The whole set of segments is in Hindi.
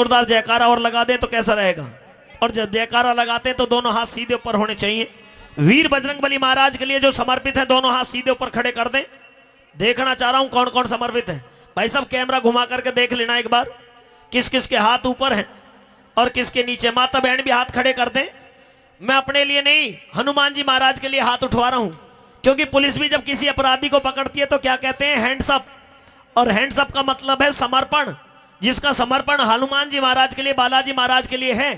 जोरदार जयकारा और लगा दे तो कैसा रहेगा। और जब जयकारा लगाते तो दोनों हाथ सीधे ऊपर होने चाहिए। वीर बजरंगबली महाराज के लिए जो समर्पित है दोनों हाथ सीधे ऊपर खड़े कर दें। देखना चाह रहा हूं कौन कौन समर्पित है। भाई सब कैमरा घुमा करके देख लेना एक बार किस किस के हाथ ऊपर हैं और किसके नीचे। माता बहन भी हाथ खड़े कर दें। मैं अपने लिए नहीं हनुमान जी महाराज के लिए हाथ उठवा रहा हूं, क्योंकि पुलिस भी जब किसी अपराधी को पकड़ती है तो क्या कहते हैं, हैंड्स अप। और हैंड्स अप का मतलब है समर्पण। जिसका समर्पण हनुमान जी महाराज के लिए, बालाजी महाराज के लिए है,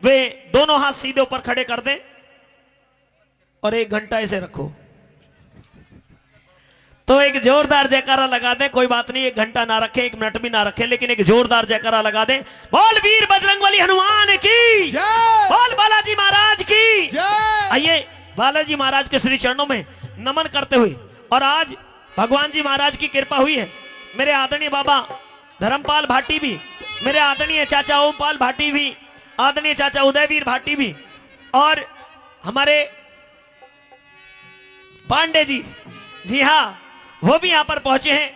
वे दोनों हाथ सीधे ऊपर खड़े कर दें और 1 घंटा ऐसे रखो। तो एक जोरदार जयकारा लगा दें। कोई बात नहीं 1 घंटा ना रखें, 1 मिनट भी ना रखें, लेकिन एक जोरदार जयकारा लगा दें। बोल वीर बजरंगबली हनुमान की जय, बोल बालाजी महाराज की जय। आइए बालाजी महाराज के श्री चरणों में नमन करते हुए, और आज भगवान जी महाराज की कृपा हुई है। मेरे आदरणीय बाबा धर्मपाल भाटी भी, मेरे आदरणीय चाचा ओमपाल भाटी भी, आदरणीय चाचा उदयवीर भाटी भी, और हमारे पांडे जी, जी हाँ वो भी यहां पर पहुंचे हैं,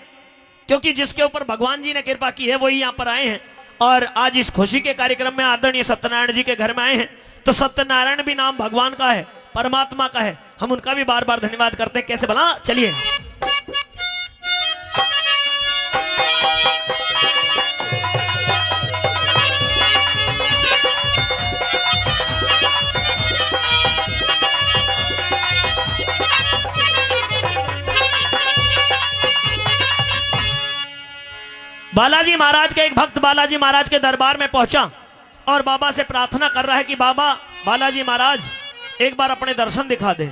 क्योंकि जिसके ऊपर भगवान जी ने कृपा की है वही यहां पर आए हैं। और आज इस खुशी के कार्यक्रम में आदरणीय सत्यनारायण जी के घर में आए हैं। तो सत्यनारायण भी नाम भगवान का है, परमात्मा का है, हम उनका भी बार बार धन्यवाद करते हैं। कैसे भला, चलिए। बालाजी महाराज का एक भक्त बालाजी महाराज के दरबार में पहुंचा और बाबा से प्रार्थना कर रहा है कि बाबा बालाजी महाराज एक बार अपने दर्शन दिखा दे।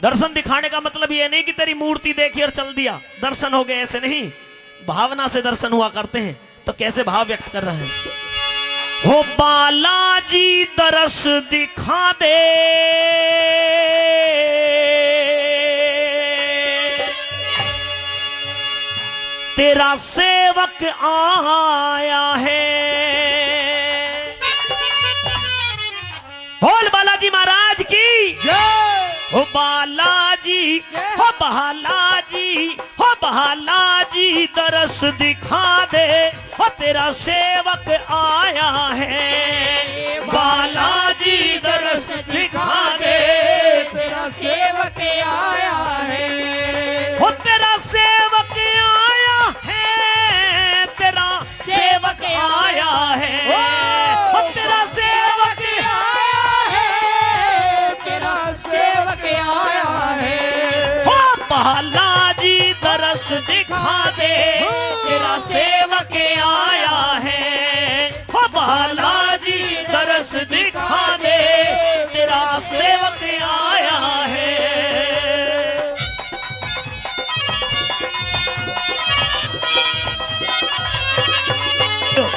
दर्शन दिखाने का मतलब ये नहीं कि तेरी मूर्ति देखी और चल दिया, दर्शन हो गए, ऐसे नहीं, भावना से दर्शन हुआ करते हैं। तो कैसे भाव व्यक्त कर रहे हैं, हो बालाजी दर्श दिखा दे, तेरा सेवक आया है। बोल बालाजी महाराज की जय। हो बालाजी, हो बालाजी, हो बालाजी दर्श दिखा दे, हो तेरा सेवक आया है। बालाजी दर्श दिखा दे, तेरा सेवक आया है। हो तेरा सेवक आया है, ओ तेरा सेवक आया है, तेरा सेवक आया है। हो बालाजी दर्श दिखा दे, तेरा सेवक आया है। हो बालाजी दर्श दिखा दे, तेरा सेवक आया है।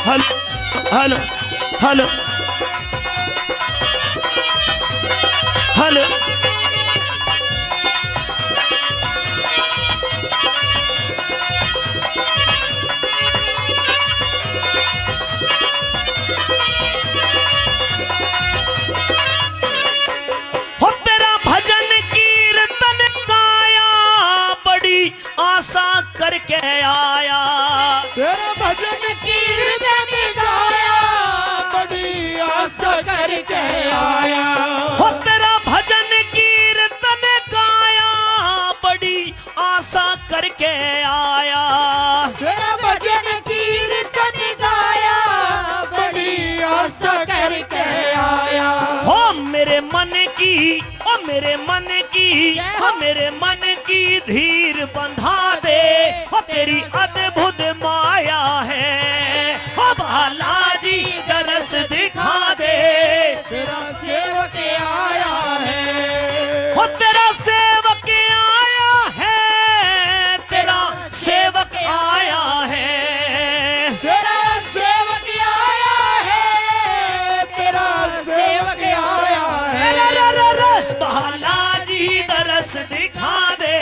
हेलो हेलो हेलो हेलो, हो तेरा भजन कीर्तन गाया, बड़ी आशा करके आया। तेरा भजन कीर्तन गाया, बड़ी आशा करके आया। हो तेरा भजन कीर्तन गाया, बड़ी आशा करके आया। तेरा भजन कीर्तन गाया, बड़ी आशा करके आया। हो मेरे मन की, ओ मेरे मन की, हो मेरे मन की धीर बंधा दे, हो तेरी अद्भुत माया है। हो बालाजी दर्श दिखा दे, तेरा सेवक आया है। हो तेरा सेवक आया है, तेरा सेवक आया है। तेरा सेवक आया है, तेरा सेवक आया है। बालाजी दर्श दिखा दे,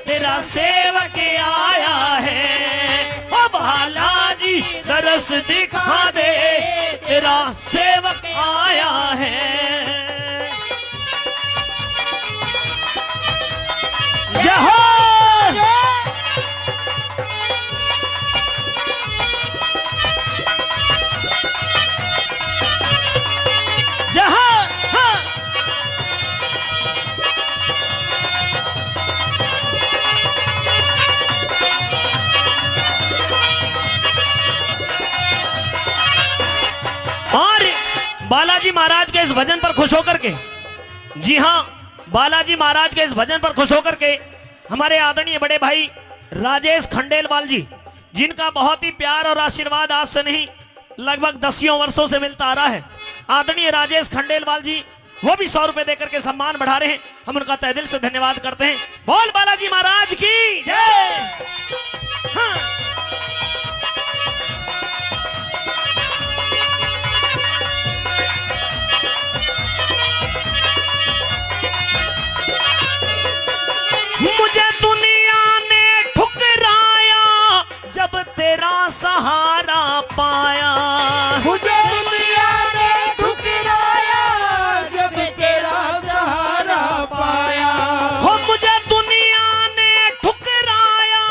तेरा सेवक आया है। हो बालाजी दर्श दिखा दे, तेरा सेवक आया है। जय हो। और बालाजी महाराज के इस भजन पर खुश होकर के, जी हां, बालाजी महाराज के इस भजन पर खुश होकर के हमारे आदरणीय बड़े भाई राजेश खंडेलवाल जी, जिनका बहुत ही प्यार और आशीर्वाद आज से नहीं लगभग 10 वर्षों से मिलता आ रहा है, आदरणीय राजेश खंडेलवाल जी वो भी 100 रुपए देकर के सम्मान बढ़ा रहे हैं। हम उनका तहे दिल से धन्यवाद करते हैं। बोल बालाजी महाराज की जय। हाँ। मुझे दुनिया ने ठुकराया जब तेरा सहारा पाया, मुझे दुनिया ने ठुकराया जब तेरा सहारा पाया। हो मुझे दुनिया ने ठुकराया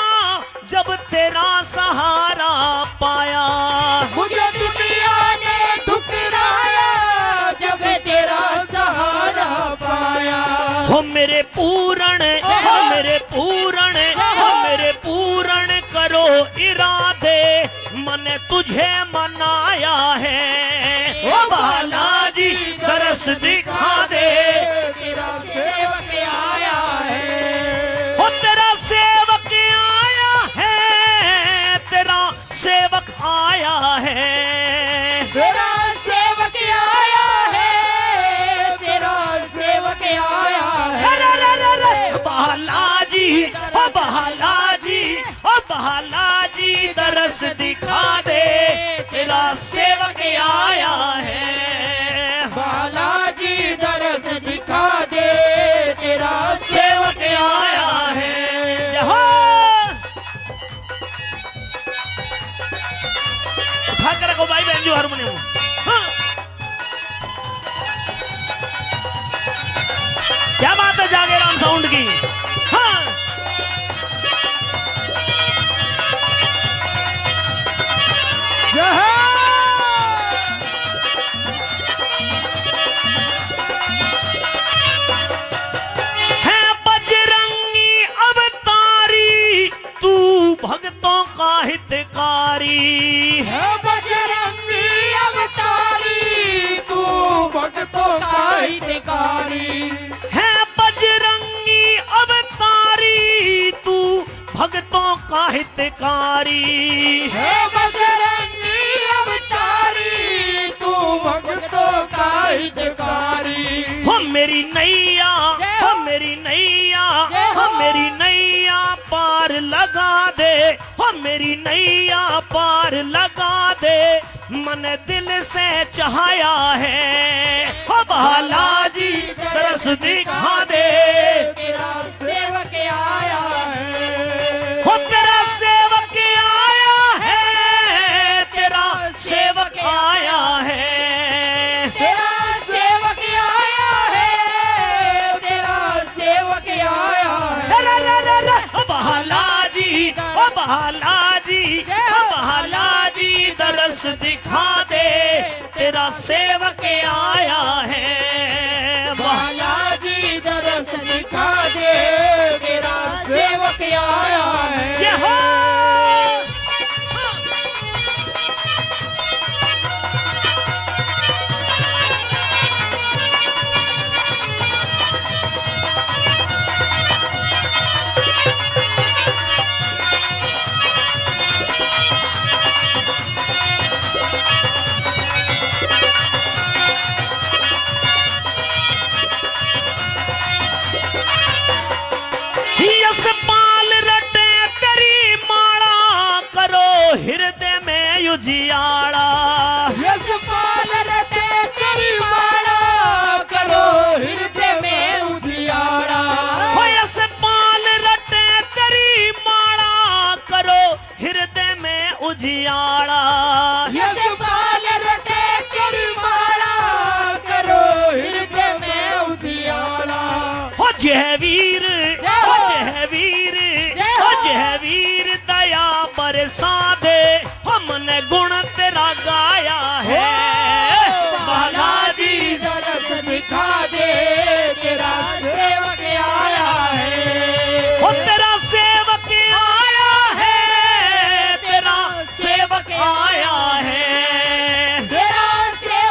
जब तेरा सहारा पाया, मुझे दुनिया ने ठुकराया जब तेरा सहारा पाया। हो मेरे पूरण, हो मेरे पूरण, हो मेरे पूरण करो इरादे, मैंने तुझे मनाया है। ओ बालाजी तरस दिखा दे, तेरा सेवक आया है। हो तेरा सेवक आया है, तेरा सेवक आया है, तेरा सेवक आया है, तेरा सेवक आया है। बालाजी, ओ बालाजी, ओ बालाजी तरस दिखा दे, तेरा सेवक आया है। बालाजी दरस दिखा दे, तेरा सेवक आया है। जहाँ उठा कर रखो भाई बहन जी हारमोनियम। हाँ। क्या बात है जागे राम साउंड की। हाँ। है बजरंगी अवतारी तू भक्तों का हितकारी, है बजरंगी अवतारी तू भक्तों का हितकारी। है बजरंगी अवतारी तू भक्तों का हितकारी, है बजरंगी अवतारी तू भक्तों का हितकारी। हो मेरी नैया, हो मेरी नैया, हो मेरी नैया पार लगा दे, हो मेरी नैया पार लगा दे, मन दिल से चाहया है। हो बालाजी तरस दिखा दे, तेरा सेवक आया है। हो तेरा सेवक आया है, तेरा सेवक आया है। तेरा सेवक आया है, तेरा सेवक आया है। ओ बालाजी, ओ बालाजी, ओ बालाजी दरस दिखा दे, तेरा सेवक आया है। बालाजी दरस दिखा दे, तेरा सेवक आया है। जय हो। यस पाल रटे तेरी माला, करो हृदय में उजियाला। यशपाल रटे तेरी माला, करो हृदय में उजियारा। हो यस पाल रटे तेरी माला, करो हृदय में उजियाला। यशपाल रटे तेरी माला, करो हृदय में उजियारा। हो जयवीर, हो जयवीर, हो जयवीर दया बरसा दे, हमने गुण तेरा गाया है। बालाजी दरस दिखा दे, तेरा सेवक आया है। हो तेरा सेवक आया है, तेरा सेवक आया है। तेरा सेवक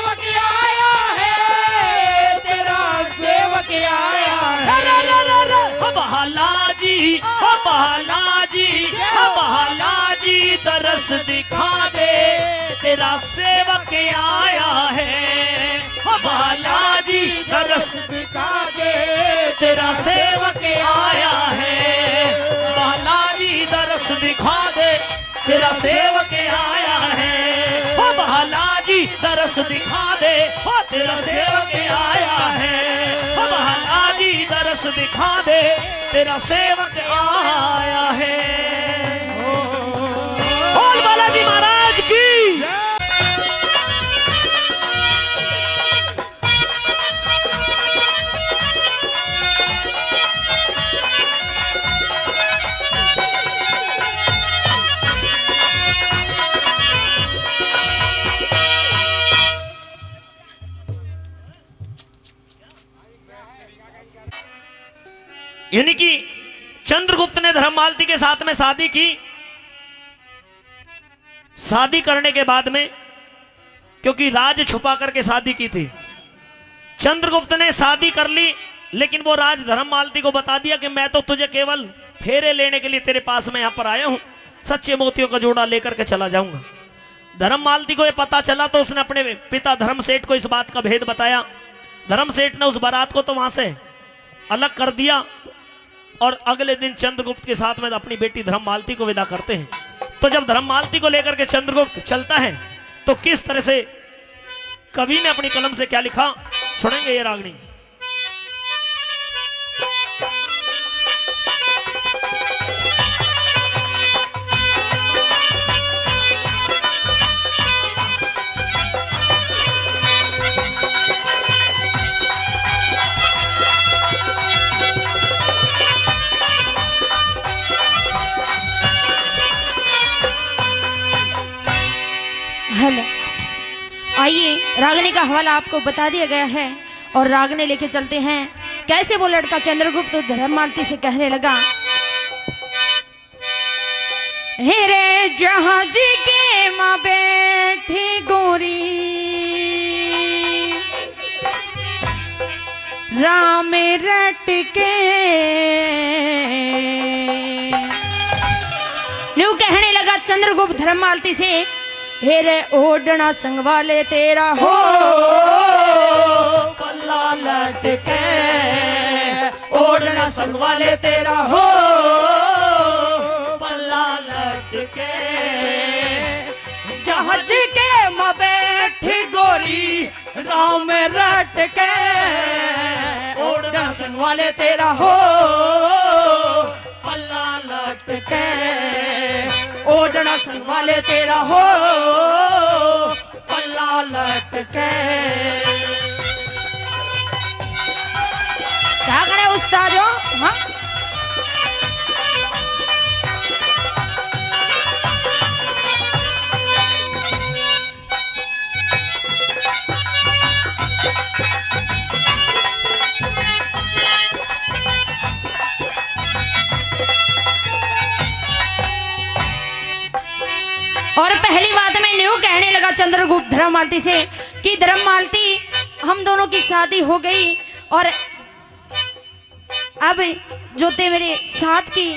बालाजी दरस दिखा दे तेरा सेवक आया है। बालाजी दरस दिखा दे तेरा सेवक आया है। बालाजी दरस दिखा दे तेरा सेवक आया है। ओ बालाजी दरस दिखा दे तेरा सेवक आया है। ओ बालाजी दरस दिखा दे तेरा सेवक आया है। बोल बालाजी महाराज की। यानी कि चंद्रगुप्त ने धर्ममालती के साथ में शादी की। शादी करने के बाद में, क्योंकि राज छुपा करके शादी की थी, चंद्रगुप्त ने शादी कर ली, लेकिन वो राज धर्ममालती को बता दिया कि मैं तो तुझे केवल फेरे लेने के लिए तेरे पास में यहां पर आया हूं, सच्चे मोतियों का जोड़ा लेकर के चला जाऊंगा। धर्ममालती को यह पता चला तो उसने अपने पिता धर्मसेठ को इस बात का भेद बताया। धर्मसेठ ने उस बारात को तो वहां से अलग कर दिया और अगले दिन चंद्रगुप्त के साथ में अपनी बेटी धर्ममालती को विदा करते हैं। तो जब धर्ममालती को लेकर के चंद्रगुप्त चलता है तो किस तरह से कवि ने अपनी कलम से क्या लिखा, सुनेंगे ये रागनी। हेलो, आइए रागनी का हवाला आपको बता दिया गया है और रागनी लेके चलते हैं कैसे वो लड़का चंद्रगुप्त धर्ममालती से कहने लगा, हेरे जहाज के माँ बैठी गोरी राम रट के। न्यू कहने लगा चंद्रगुप्त धर्ममालती से, हेरे ओढ़ना संग वाले तेरा हो पल्ला लटके, ओढ़ना संग वाले तेरा हो पल्ला लटके। जहाज के माँ बैठी गोरी राम रट के, ओढ़ना संग वाले तेरा हो पल्ला लटके, ओढ़ना संग वाले तेरा हो पल्ला लटके। क्या करे उस्ताद हो? हाँ? और पहली बात में न्यू कहने लगा चंद्रगुप्त धर्ममालती से कि धर्ममालती हम दोनों की शादी हो गई और अब जो ते मेरे साथ की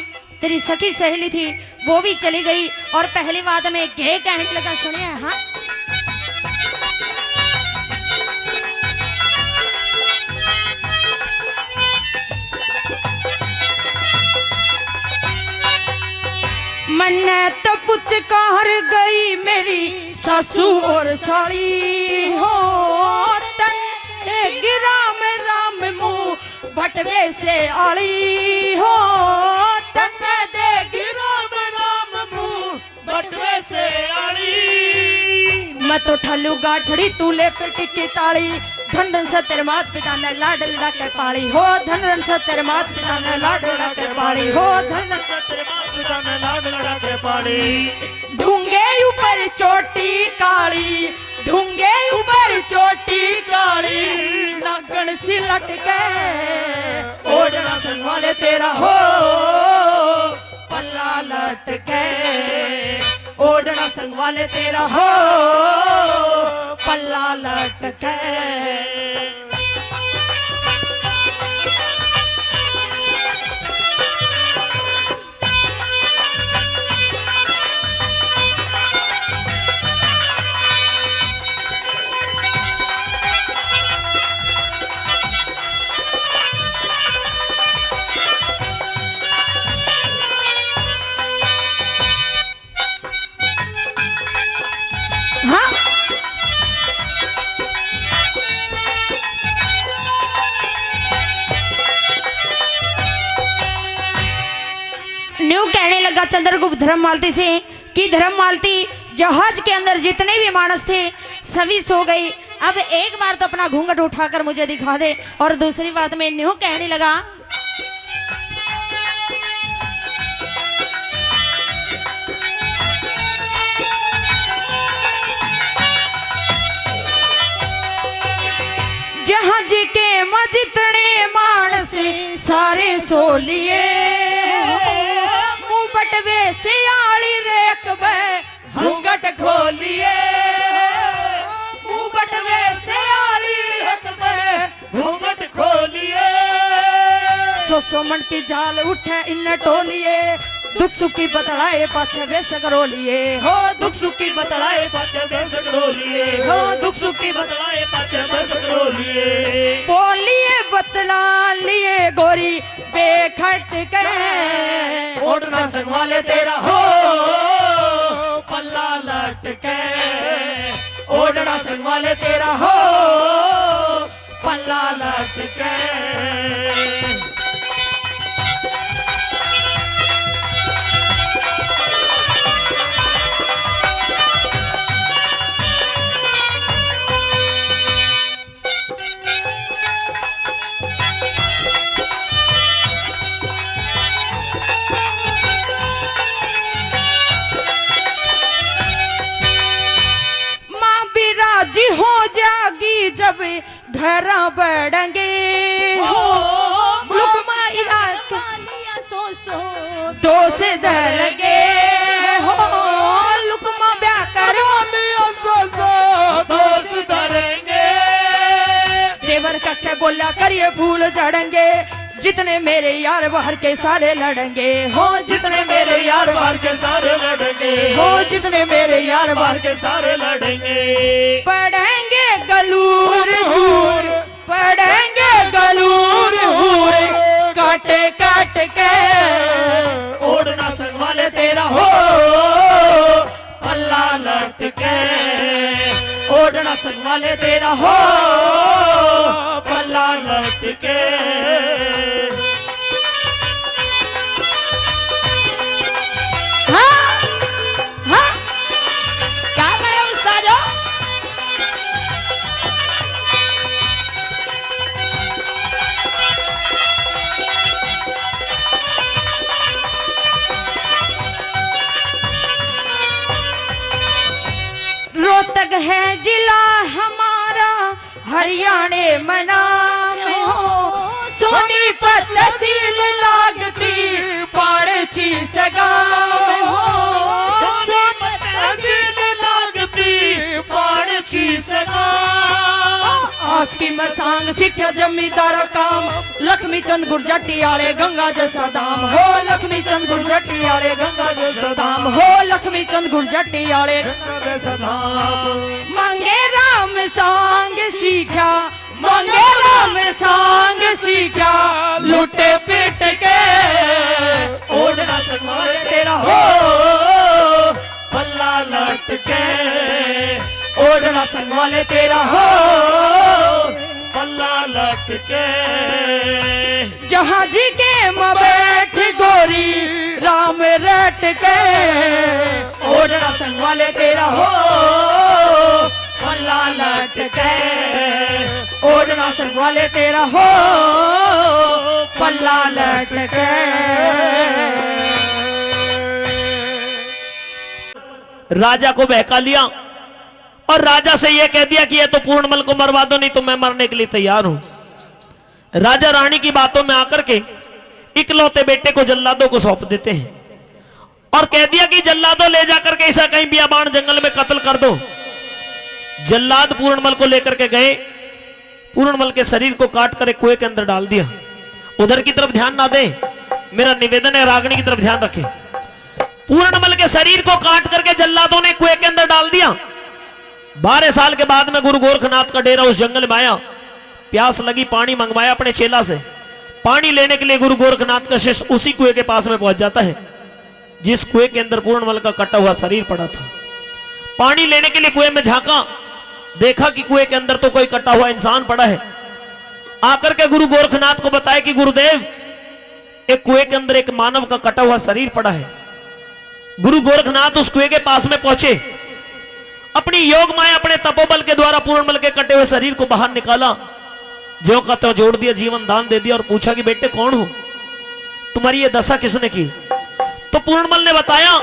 तेरी सखी सहेली थी वो भी चली गई। और पहली बात में घे कहने लगा, सुनिए हाँ, मन्ने तो पुचकार गई मेरी सासू और साड़ी हो, तने राम राम मुँह बटवे से आली हो, तने देगी राम राम मुँह बटवे से आली। मैं तो ठल्लू गाठड़ी तू ले पेटी की ताली, धन धन से तेरे मात पिता ने लाड लड़ा के पाली हो, धन धन से तेरे मात पिता ने लाड लड़ा के पाली हो, धन धन से तेरे मात पिता ने लाड लड़ा के पाली। ढूंगे ऊपर चोटी काली, ढूंगे ऊपर चोटी काली, नागन सी लटके, ओढ़ना संग वाले तेरा हो पल्ला लटके, ओढ़ना संग वाले तेरा हो पल्ला लटके। कहा चंद्रगुप्त धर्ममालती से कि धर्ममालती, जहाज के अंदर जितने भी मानस थे सभी सो गए। अब एक बार तो अपना घूंघट उठाकर मुझे दिखा दे। और दूसरी बात में न्यू कहने लगा, जहाज के जितने मानस सारे सो लिए, बटवे से आली रेक में घूंघट खोलिए, बटवे से आली रेक में घूंघट खोलिए। सो मन की जाल उठे इन टोलिए, दुख सुखी बतलाए पाछे बेसक रोलिए हो, दुख सुखी बतलाए पाछे बेसक रोलिए हो, दुख सुखी बतलाए पाछे बेसक रोलिए। बोलिए बतला लिए गोरी बेखट के, ओढ़ना संगवाले तेरा हो पल्ला लटके, ओढ़ना संगवाले तेरा हो पल्ला लटके। राजी हो जागी जब घर बढ़ेंगे हो, लुकमा इलाका दोष धरेंगे हो, लुकमा ब्याह करो दोष धरेंगे। देवर कट्ठे बोला करिए फूल चढ़ेंगे, जितने मेरे यार बाहर के सारे लड़ेंगे हो, जितने मेरे यार बाहर के सारे लड़ेंगे हो, जितने मेरे यार बाहर के सारे लड़ेंगे। पढ़ेंगे गलूर हूर, पढ़ेंगे गलूर हूर, काटे काट के ओढ़ना संगवाले तेरा हो पल्ला लटके, ओढ़ना संगवाले तेरा हो पल्ला लटके। हाँ हाँ क्या करे उस्ताद हो? रोहतक है जिला हमारा हरियाणे में नाम हो, सोनीपत तहसील लागती पाड़ची से गाँव हो, सोनीपत तहसील लागती पाड़ची से गाँव। आस की मसांग सिक्ख्या जमींदार काम, लक्ष्मी चंद गुरजटी आले गंगा जैसा दाम हो, लक्ष्मी चंद गुरजटी आले गंगा जैसा दाम हो, लक्ष्मी चंद गुरजटी आले गंगा जैसा धाम। मांगे राम सांग सीखा, मांगे राम सांग सीखा, लूटे पीट के ओढ़ना संगवाले तेरा हो पल्ला लटके, ओढ़ना संगवाले तेरा हो पल्ला लटके। जहाज के में बैठ गोरी राम रट के, ओढ़ना संगवाले तेरा हो पल्ला लटके, ओढ़ना संगवाले तेरा हो पल्ला लटके। राजा को बहका लिया और राजा से यह कह दिया कि ये तो पूर्णमल को मरवा दो, नहीं तो मैं मरने के लिए तैयार हूं। राजा रानी की बातों में आकर के इकलौते बेटे को जल्लादों को सौंप देते हैं और कह दिया कि जल्लादों ले जाकर के ऐसा कहीं बियाबान जंगल में कत्ल कर दो। जल्लाद पूर्णमल को लेकर के गए, पूर्णमल के शरीर को काट कर एक कुएं के अंदर डाल दिया। उधर की तरफ ध्यान ना दे, मेरा निवेदन है रागनी की तरफ ध्यान रखें। पूर्णमल के शरीर को काट करके जल्लादों ने कुएं के अंदर डाल दिया। 12 साल के बाद में गुरु गोरखनाथ का डेरा उस जंगल में आया, प्यास लगी, पानी मंगवाया अपने चेला से। पानी लेने के लिए गुरु गोरखनाथ का शिष्य उसी कुएं के पास में पहुंच जाता है जिस कुएं के अंदर पूर्णमल का कटा हुआ शरीर पड़ा था। पानी लेने के लिए कुएं में झांका, देखा कि कुएं के अंदर तो कोई कटा हुआ इंसान पड़ा है। आकर के गुरु गोरखनाथ को बताया कि गुरुदेव, एक कुएं के अंदर एक मानव का कटा हुआ शरीर पड़ा है। गुरु गोरखनाथ उस कुएं के पास में पहुंचे, अपनी योग माया अपने तपोबल के द्वारा पूर्णमल के कटे हुए शरीर को बाहर निकाला, ज्यों का त्यों जोड़ दिया, जीवन दान दे दिया और पूछा कि बेटे कौन हो, तुम्हारी ये दशा किसने की? तो पूर्णमल ने बताया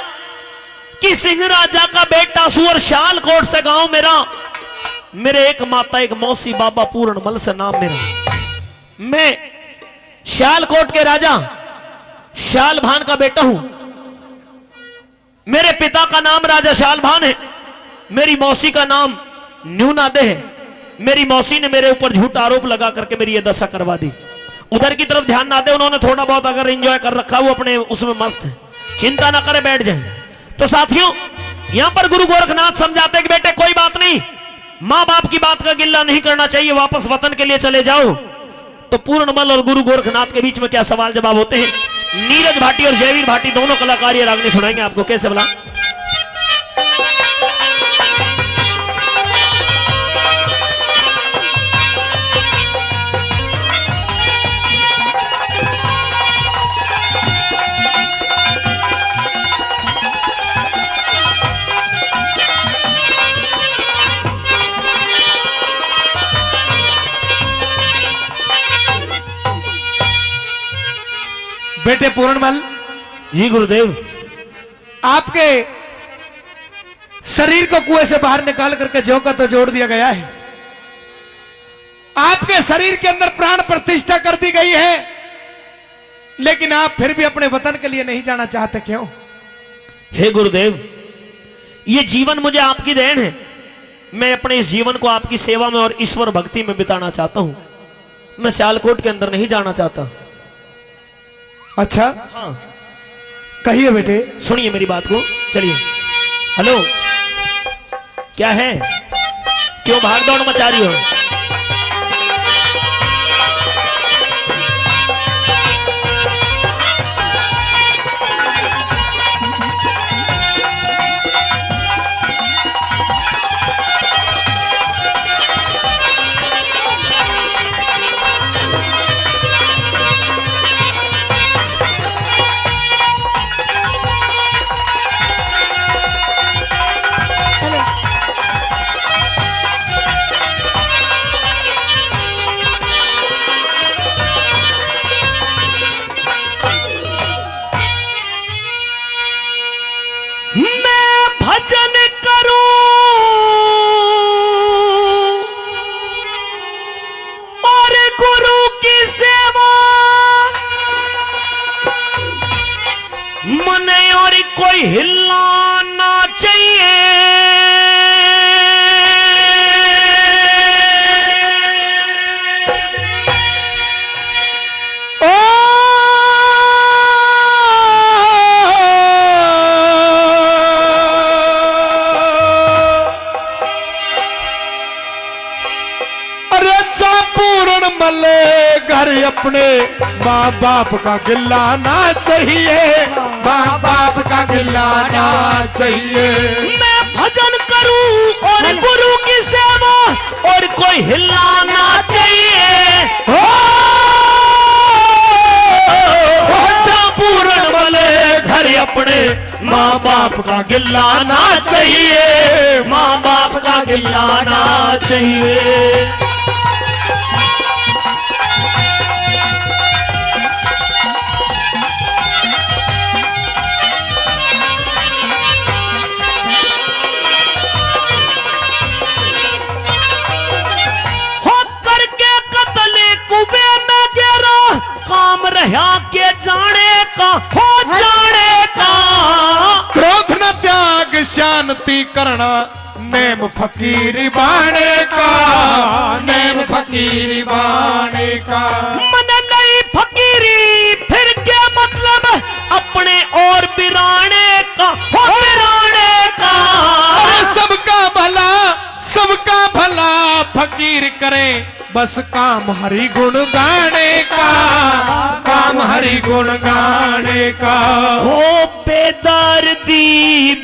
कि सिंह राजा का बेटा सुअर शालकोट से गांव मेरा, मेरे एक माता एक मौसी बाबा पूर्णमल से नाम मेरा। मैं शालकोट के राजा शालभान का बेटा हूं। मेरे पिता का नाम राजा शालभान है, मेरी मौसी का नाम न्यूनादे है। मेरी मौसी ने मेरे ऊपर झूठा आरोप लगा करके मेरी ये दशा करवा दी। उधर की तरफ ध्यान ना दे, उन्होंने थोड़ा बहुत अगर एंजॉय कर रखा वो अपने उसमें मस्त है, चिंता ना करे बैठ जाए। तो साथियों यहां पर गुरु गोरखनाथ समझाते कि बेटे कोई बात नहीं, मां बाप की बात का गिल्ला नहीं करना चाहिए, वापस वतन के लिए चले जाओ। तो पूर्णमल और गुरु गोरखनाथ के बीच में क्या सवाल जवाब होते हैं, नीरज भाटी और जयवीर भाटी दोनों कलाकार ये रागनी सुनाएंगे आपको। कैसे बोला? बेटे पूर्णमल जी गुरुदेव, आपके शरीर को कुएं से बाहर निकाल करके ज्यों का तो जोड़ दिया गया है। आपके शरीर के अंदर प्राण प्रतिष्ठा कर दी गई है, लेकिन आप फिर भी अपने वतन के लिए नहीं जाना चाहते, क्यों? हे गुरुदेव, ये जीवन मुझे आपकी देन है, मैं अपने इस जीवन को आपकी सेवा में और ईश्वर भक्ति में बिताना चाहता हूं। मैं सियालकोट के अंदर नहीं जाना चाहता। अच्छा हाँ कहिए बेटे। सुनिए मेरी बात को, चलिए। हेलो, क्या है, क्यों भाग दौड़ मचा रही हो? कोई हिलाना चाहिए, ओ रचा पूर्णमल घर अपने माँ बाप का गिलाना चाहिए, माँ बाप का गिलाना चाहिए। मैं भजन करूं और गुरु की सेवा और कोई हिलाना चाहिए। हो पूर्ण वाले घर अपने माँ बाप का गिलाना चाहिए, माँ बाप का गिलाना चाहिए। काम रहा के जाने का, हो जाने का। क्रोध न त्याग शांति करना, नेम फकीरी बाणे का, नेम फकीरी बाणे का। मन नहीं फकीरी फिर क्या मतलब, अपने और बिराने का, हो बिराने का। सबका भला, सबका भला फकीर करे, बस काम हरि गुण गाने का, काम हरि गुण गाने का। हो बेदर्दी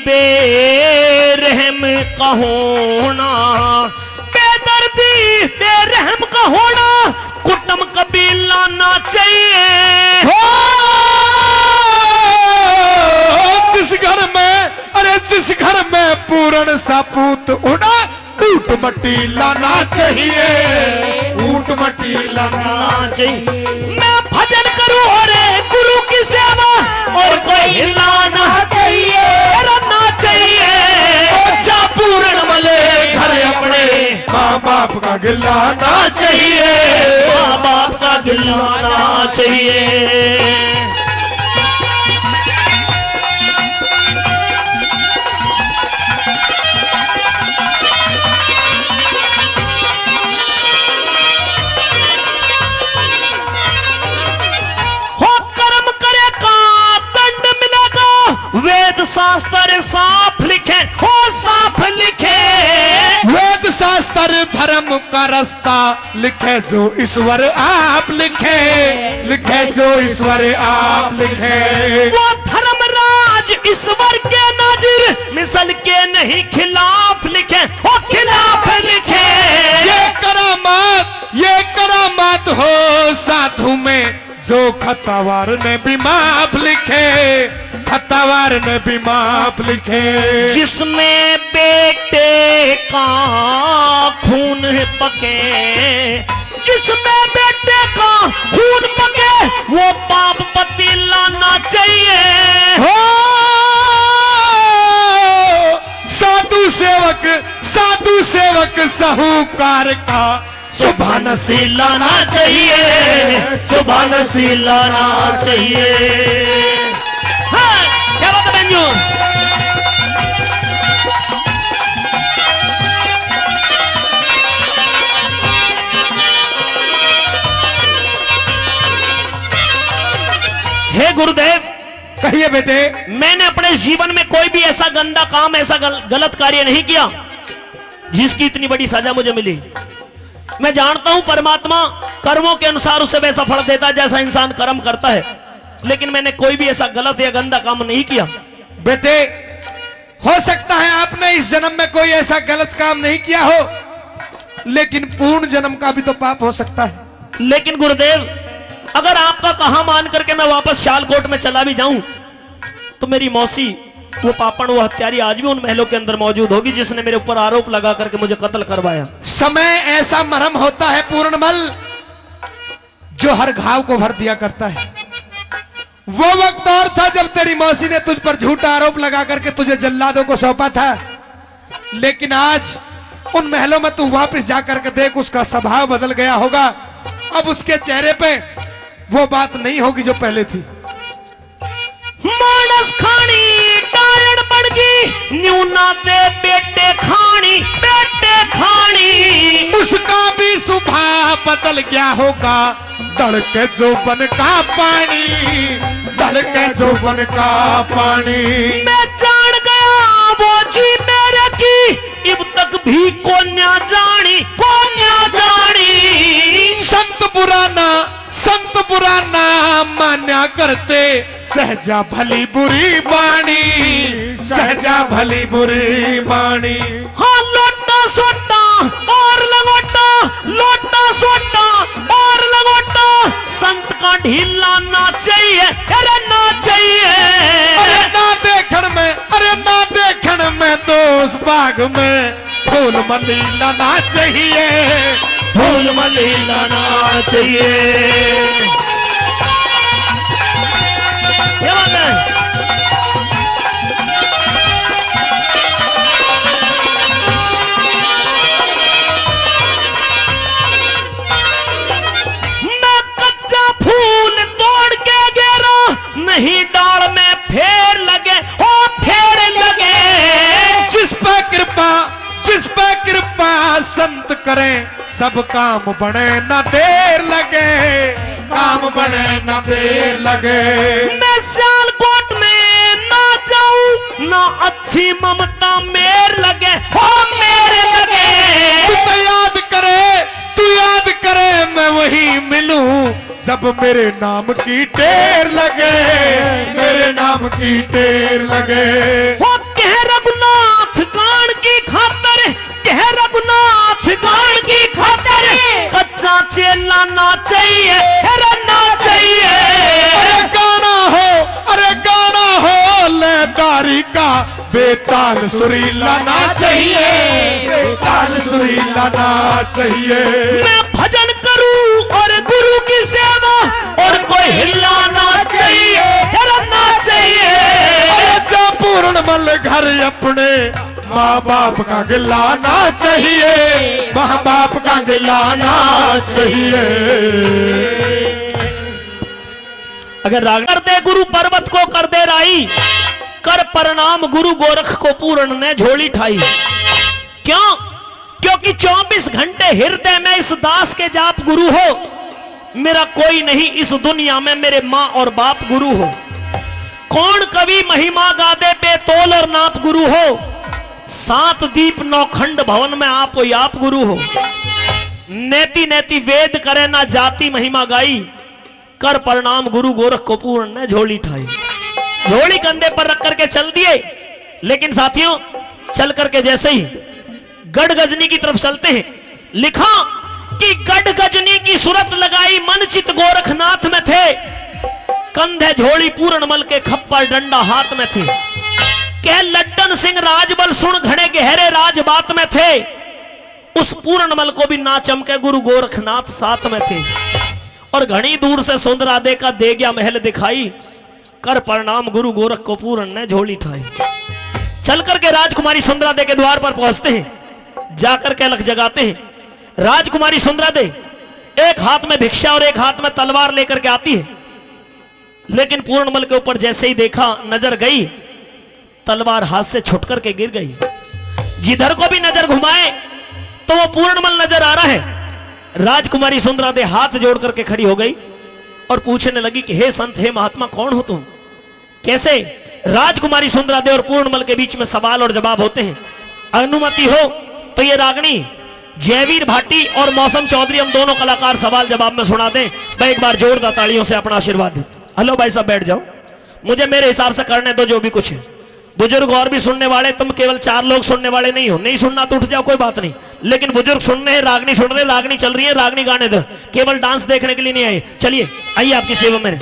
बेरहम का होना, बेदर्दी बेरहम का होना, कुटुंब कबीला ना चाहिए। जिस घर में जिस घर में पूर्ण सापूत उड़ा ऊट मट्टी लाना चाहिए, ऊट मट्टी लाना चाहिए। मैं भजन करूं और गुरु की सेवा और कोई हिलाना चाहिए, करना चाहिए। जा पूर्ण मले घर अपने माँ बाप का गिलाना चाहिए, माँ बाप का गिलाना चाहिए। वेद शास्त्र साफ लिखे, हो साफ लिखे। वेद शास्त्र धर्म का रास्ता लिखे जो ईश्वर आप लिखे, लिखे जो ईश्वर आप लिखे। वो धर्मराज ईश्वर के नाजिर मिसल के नहीं खिलाफ लिखे, हो खिलाफ लिखे। ये करामात हो साधु में जो खतावार ने भी माफ लिखे, खतावार ने भी माफ लिखे। जिसमें बेटे का खून पके, जिसमें बेटे का खून पके वो पाप पति लाना चाहिए। हो साधु सेवक साहूकार का सुबह नसीब लाना चाहिए, सुबह नसीब लाना चाहिए। हाँ, क्या बात है बेंजू? हे गुरुदेव, कहिए बेटे। मैंने अपने जीवन में कोई भी ऐसा गंदा काम, ऐसा गलत कार्य नहीं किया जिसकी इतनी बड़ी सजा मुझे मिली। मैं जानता हूं परमात्मा कर्मों के अनुसार उसे वैसा फल देता है जैसा इंसान कर्म करता है, लेकिन मैंने कोई भी ऐसा गलत या गंदा काम नहीं किया। बेटे, हो सकता है आपने इस जन्म में कोई ऐसा गलत काम नहीं किया हो, लेकिन पूर्ण जन्म का भी तो पाप हो सकता है। लेकिन गुरुदेव, अगर आपका कहा मान करके मैं वापस शालकोट में चला भी जाऊं तो मेरी मौसी, वो पापड़, वो हत्यारी आज भी उन महलों के अंदर मौजूद होगी जिसने मेरे ऊपर आरोप लगा करके मुझे कत्ल करवाया। समय ऐसा मरहम होता है पूर्णमल जो हर घाव को भर दिया करता है। वो वक्त और था जब तेरी मौसी ने तुझ पर झूठा आरोप लगा करके तुझे जल्लादों को सौंपा था, लेकिन आज उन महलों में तू वापस जाकर के देख, उसका स्वभाव बदल गया होगा। अब उसके चेहरे पे वो बात नहीं होगी जो पहले थी। मानस खानी डायन बन गई, न्यूना दे बेटे खानी, बेटे खानी। उसका भी स्वभाव बदल गया होगा, धड़के जोबन का पानी, धड़के जोबन का पानी। मैं जान गया वो जी मेरे की, अब तक भी कोन्या जानी, कोन्या जानी। संत पुराना मान्या करते, सहजा भली बुरी बाणी, सहजा भली बुरी बाणी। हाँ, लोटा सोटा और लंगोटा, लोटा सोटा और लंगोटा, संत का ढीला ना चाहिए, अरे ना चाहिए। अरे ना देखण में तो उस बाग में फूल मली लाना चाहिए, फूल मली लाना चाहिए। क्या बात है? मैं कच्चा फूल तोड़ के गिरा, नहीं डाल में फेर लगे, हो फेर लगे। जिस पे कृपा संत करें, सब काम बने ना देर लगे, काम बने ना देर लगे। मैं सियालकोट में ना जाऊं, ना अच्छी ममता मेर लगे, हो मेरे लगे। तू याद करे मैं वही मिलूं जब मेरे नाम की टेर लगे, मेरे नाम की टेर लगे। हो कह रघुनाथ गान की खातर, कह रघुनाथ गान की खातर, कच्चा चेला ना चाहिए, अरे ना चाहिए। अरे गाना हो लेदारी का बेताल सुरीला ना चाहिए, बेताल सुरीला ना चाहिए। मैं भजन करूं और गुरु की सेवा और कोई हिलाना चाहिए, हिलाना चाहिए। जा पूर्णमल घर अपने माँ बाप का गिलाना चाहिए, माँ बाप का गिलाना चाहिए। अगर राग कर दे गुरु पर्वत को कर दे राई, कर प्रणाम गुरु गोरख को पूर्ण ने झोली ठाई। क्यों? क्योंकि 24 घंटे हृदय में इस दास के जाप गुरु हो। मेरा कोई नहीं इस दुनिया में, मेरे माँ और बाप गुरु हो। कौन कवि महिमा गा दे बेतोल और नाप गुरु हो। 7 दीप 9 खंड भवन में आप हो, आप गुरु हो। नेति नेति वेद करे ना जाति महिमा गाई, कर प्रणाम गुरु गोरख को पूर्ण ने झोली ठाई। झोली कंधे पर रख करके चल दिए, लेकिन साथियों चल करके जैसे ही गढ़ गजनी की तरफ चलते हैं, लिखा कि गढ़ गजनी की सूरत लगाई मन चित गोरखनाथ में थे, कंधे झोली पूर्णमल के खप्पर डंडा हाथ में थे। कह लड्डन सिंह राजबल सुन घने गहरे राज बात में थे, उस पूर्णमल को भी ना चमके गुरु गोरखनाथ साथ में थे। और घनी दूर से सुंदरादे का दे गया महल दिखाई, कर प्रणाम गुरु गोरख को पूर्ण ने झोली ठाई। चल करके राजकुमारी सुंदरादे के द्वार पर पहुंचते हैं, जाकर के अलख जगाते हैं। राजकुमारी सुंदरादे एक हाथ में भिक्षा और एक हाथ में तलवार लेकर के आती है, लेकिन पूर्णमल के ऊपर जैसे ही देखा नजर गई, तलवार हाथ से छुट करके गिर गई। जिधर को भी नजर घुमाए तो वो पूर्णमल नजर आ रहा है। राजकुमारी सुंदरादे हाथ जोड़ करके खड़ी हो गई और पूछने लगी कि हे संत, हे महात्मा, कौन हो तुम? कैसे? राजकुमारी सुंदरादे और पूर्णमल के बीच में सवाल और जवाब होते हैं। अनुमति हो तो ये रागनी जयवीर भाटी और मौसम चौधरी हम दोनों कलाकार सवाल जवाब में सुना दें। मैं एक बार जोरदार तालियों से अपना आशीर्वाद दें। हेलो भाई साहब, बैठ जाओ, मुझे मेरे हिसाब से करने दो जो भी कुछ है। बुजुर्ग और भी सुनने वाले, तुम केवल 4 लोग सुनने वाले नहीं हो। नहीं सुनना तो उठ जाओ, कोई बात नहीं, लेकिन बुजुर्ग सुन रहे हैं, रागनी सुन रहे, रागनी चल रही है, रागनी गाने दो, केवल डांस देखने के लिए नहीं आए। चलिए आइए आपकी सेवा में।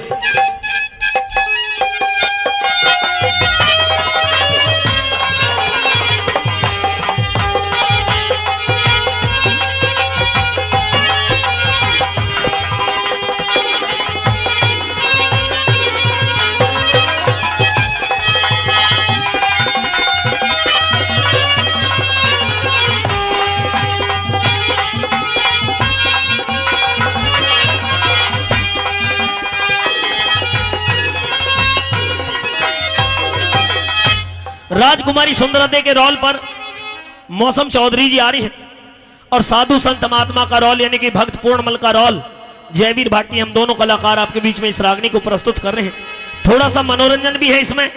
राजकुमारी सुंदरादे के रोल पर मौसम चौधरी जी आ रही है और साधु संत महात्मा का रोल यानी कि भक्त पूर्णमल का रोल जयवीर भाटी, हम दोनों कलाकार आपके बीच में इस रागनी को प्रस्तुत कर रहे हैं। थोड़ा सा मनोरंजन भी है इसमें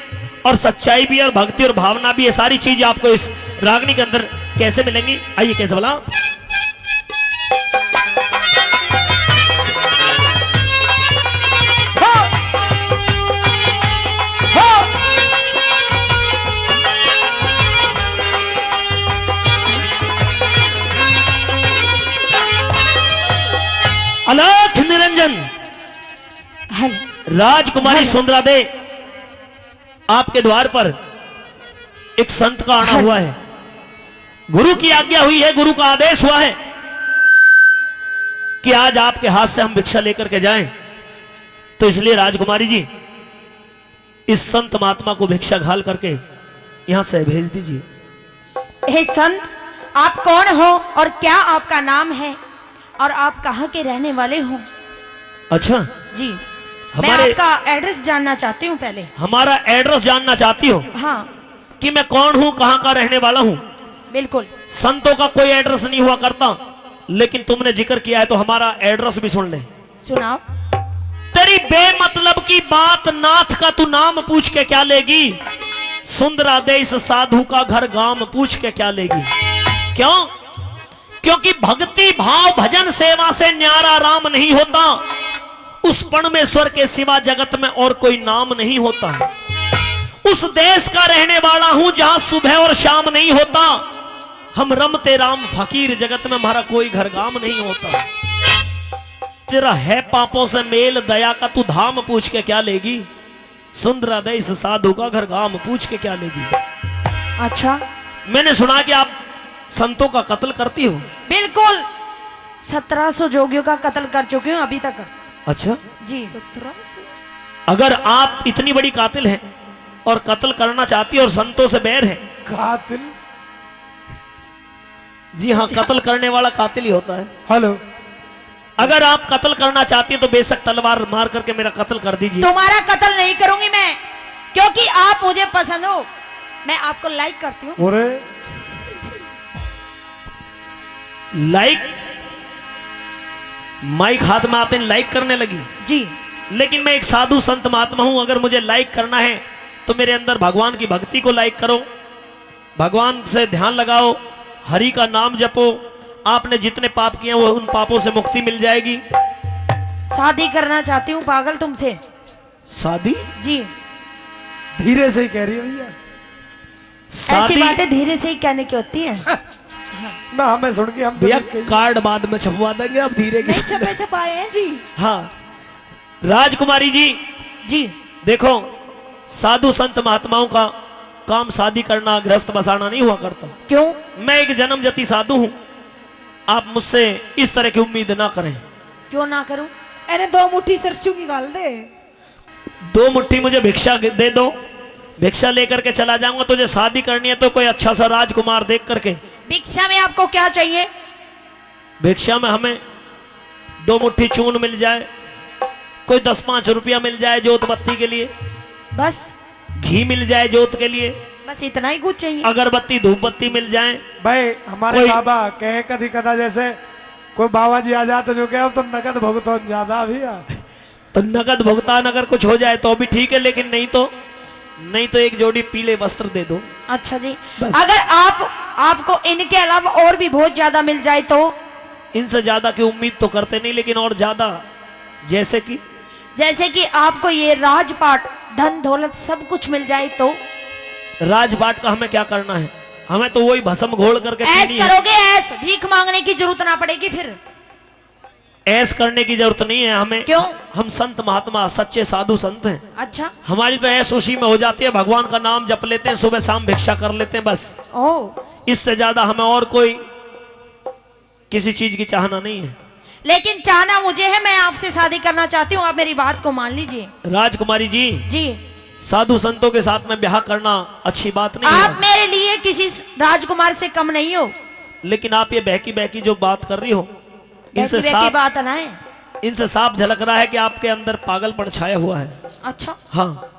और सच्चाई भी है और भक्ति और भावना भी है। सारी चीज आपको इस रागनी के अंदर कैसे मिलेंगी, आइए कैसे बोला। अनाथ निरंजन राजकुमारी सुंदरादे, आपके द्वार पर एक संत का आना हुआ है। गुरु की आज्ञा हुई है, गुरु का आदेश हुआ है कि आज आपके हाथ से हम भिक्षा लेकर के जाएं, तो इसलिए राजकुमारी जी इस संत महात्मा को भिक्षा घाल करके यहां से भेज दीजिए। हे संत, आप कौन हो और क्या आपका नाम है और आप कहाँ के रहने वाले हो? अच्छा जी, मैं हमारे आपका एड्रेस जानना चाहती हूँ पहले। हमारा एड्रेस जानना चाहती हो? हाँ कि मैं कौन हूँ, कहाँ का रहने वाला हूँ? बिल्कुल। संतों का कोई एड्रेस नहीं हुआ करता, लेकिन तुमने जिक्र किया है तो हमारा एड्रेस भी सुन ले। सुनाओ। तेरी बेमतलब की बात नाथ का तू नाम पूछ के क्या लेगी, सुंदरादे इस साधु का घर गांव पूछ के क्या लेगी। क्यों? क्योंकि भक्ति भाव भजन सेवा से न्यारा राम नहीं होता, उस परमेश्वर के सिवा जगत में और कोई नाम नहीं होता। उस देश का रहने वाला हूं जहां सुबह और शाम नहीं होता, हम रमते राम फकीर जगत में हमारा कोई घर गाम नहीं होता। तेरा है पापों से मेल दया का तू धाम पूछ के क्या लेगी, सुंदरादे इस साधु का घर गाम पूछ के क्या लेगी। अच्छा, मैंने सुना कि आप संतों का कत्ल करती हो। बिल्कुल 1700 जोगियों का कत्ल कर चुकी हूँ अभी तक। अच्छा, जी। अगर आप इतनी बड़ी कातिल हैं और कत्ल करना चाहती है और संतों से बैर है। कातिल? जी हाँ, कत्ल करने वाला कातिल ही होता है। हेलो, अगर आप कत्ल करना चाहती है तो बेशक तलवार मार करके मेरा कत्ल कर दीजिए। तुम्हारा कत्ल नहीं करूंगी मैं, क्योंकि आप मुझे पसंद हो, मैं आपको लाइक करती हूँ। अरे लाइक, माइक हाथ में आते लाइक करने लगी। जी। लेकिन मैं एक साधु संत महात्मा हूं, अगर मुझे लाइक करना है तो मेरे अंदर भगवान की भक्ति को लाइक करो, भगवान से ध्यान लगाओ, हरि का नाम जपो। आपने जितने पाप किए वो उन पापों से मुक्ति मिल जाएगी। शादी करना चाहती हूँ पागल तुमसे। शादी? जी। धीरे से ही कह रही है भैया। ऐसी शादी बातें धीरे से ही कहने की होती है। ना हमें सुन के हम भैया कार्ड बाद में छपवा देंगे, अब धीरे की। छपे छपाए हैं जी। हाँ राजकुमारी जी, जी। देखो साधु संत महात्माओं का काम शादी करना, गृहस्थ बसाना नहीं हुआ करता। क्यों? मैं एक जन्मजती साधु हूं, आप मुझसे इस तरह की उम्मीद ना करें। क्यों ना करूं? एने 2 मुट्ठी सरसों की गाल दे। 2 मुट्ठी मुझे भिक्षा दे दो, भिक्षा लेकर के चला जाऊंगा। तुझे शादी करनी है तो कोई अच्छा सा राजकुमार देख करके। भिक्षा में आपको क्या चाहिए? भिक्षा में हमें 2 मुट्ठी चून मिल जाए, कोई 10-5 रुपया मिल जाए जोत बत्ती के लिए, बस? घी मिल जाए जोत के लिए, बस इतना ही कुछ चाहिए? अगरबत्ती धूप बत्ती मिल जाए। भाई हमारे कोई- बाबा कहे कभी कदा जैसे कोई बाबा जी आ जाते जो कहे अब तुम नकद भुगतो ज्यादा भैया। तो नगद भुगतान अगर कुछ हो जाए तो भी ठीक है, लेकिन नहीं तो एक जोड़ी पीले वस्त्र दे दो। अच्छा जी। बस। अगर आपको इनके अलावा और भी बहुत ज्यादा मिल जाए तो? इनसे ज्यादा की उम्मीद तो करते नहीं, लेकिन और ज्यादा जैसे कि आपको ये राजपाट, धन दौलत सब कुछ मिल जाए तो? राजपाट का हमें क्या करना है? हमें तो वही भस्म घोल करके ऐस पीनी है। करोगे? ऐस भीख मांगने की जरूरत ना पड़ेगी फिर। ऐस करने की जरूरत नहीं है हमें। क्यों? हम संत महात्मा सच्चे साधु संत हैं। अच्छा। हमारी तो ऐश उसी में हो जाती है, भगवान का नाम जप लेते हैं, सुबह शाम भिक्षा कर लेते हैं, बस। ओ, इससे ज्यादा हमें और कोई किसी चीज की चाहना नहीं है। लेकिन चाहना मुझे है, मैं आपसे शादी करना चाहती हूँ, आप मेरी बात को मान लीजिए। राजकुमारी जी, जी। साधु संतों के साथ में ब्याह करना अच्छी बात नहीं आप है, मेरे लिए किसी राजकुमार से कम नहीं हो। लेकिन आप ये बहकी बहकी जो बात कर रही हो, इनसे की साफ बात ना है। इनसे साफ झलक रहा है कि आपके अंदर पागलपन छाया हुआ है। अच्छा। हाँ,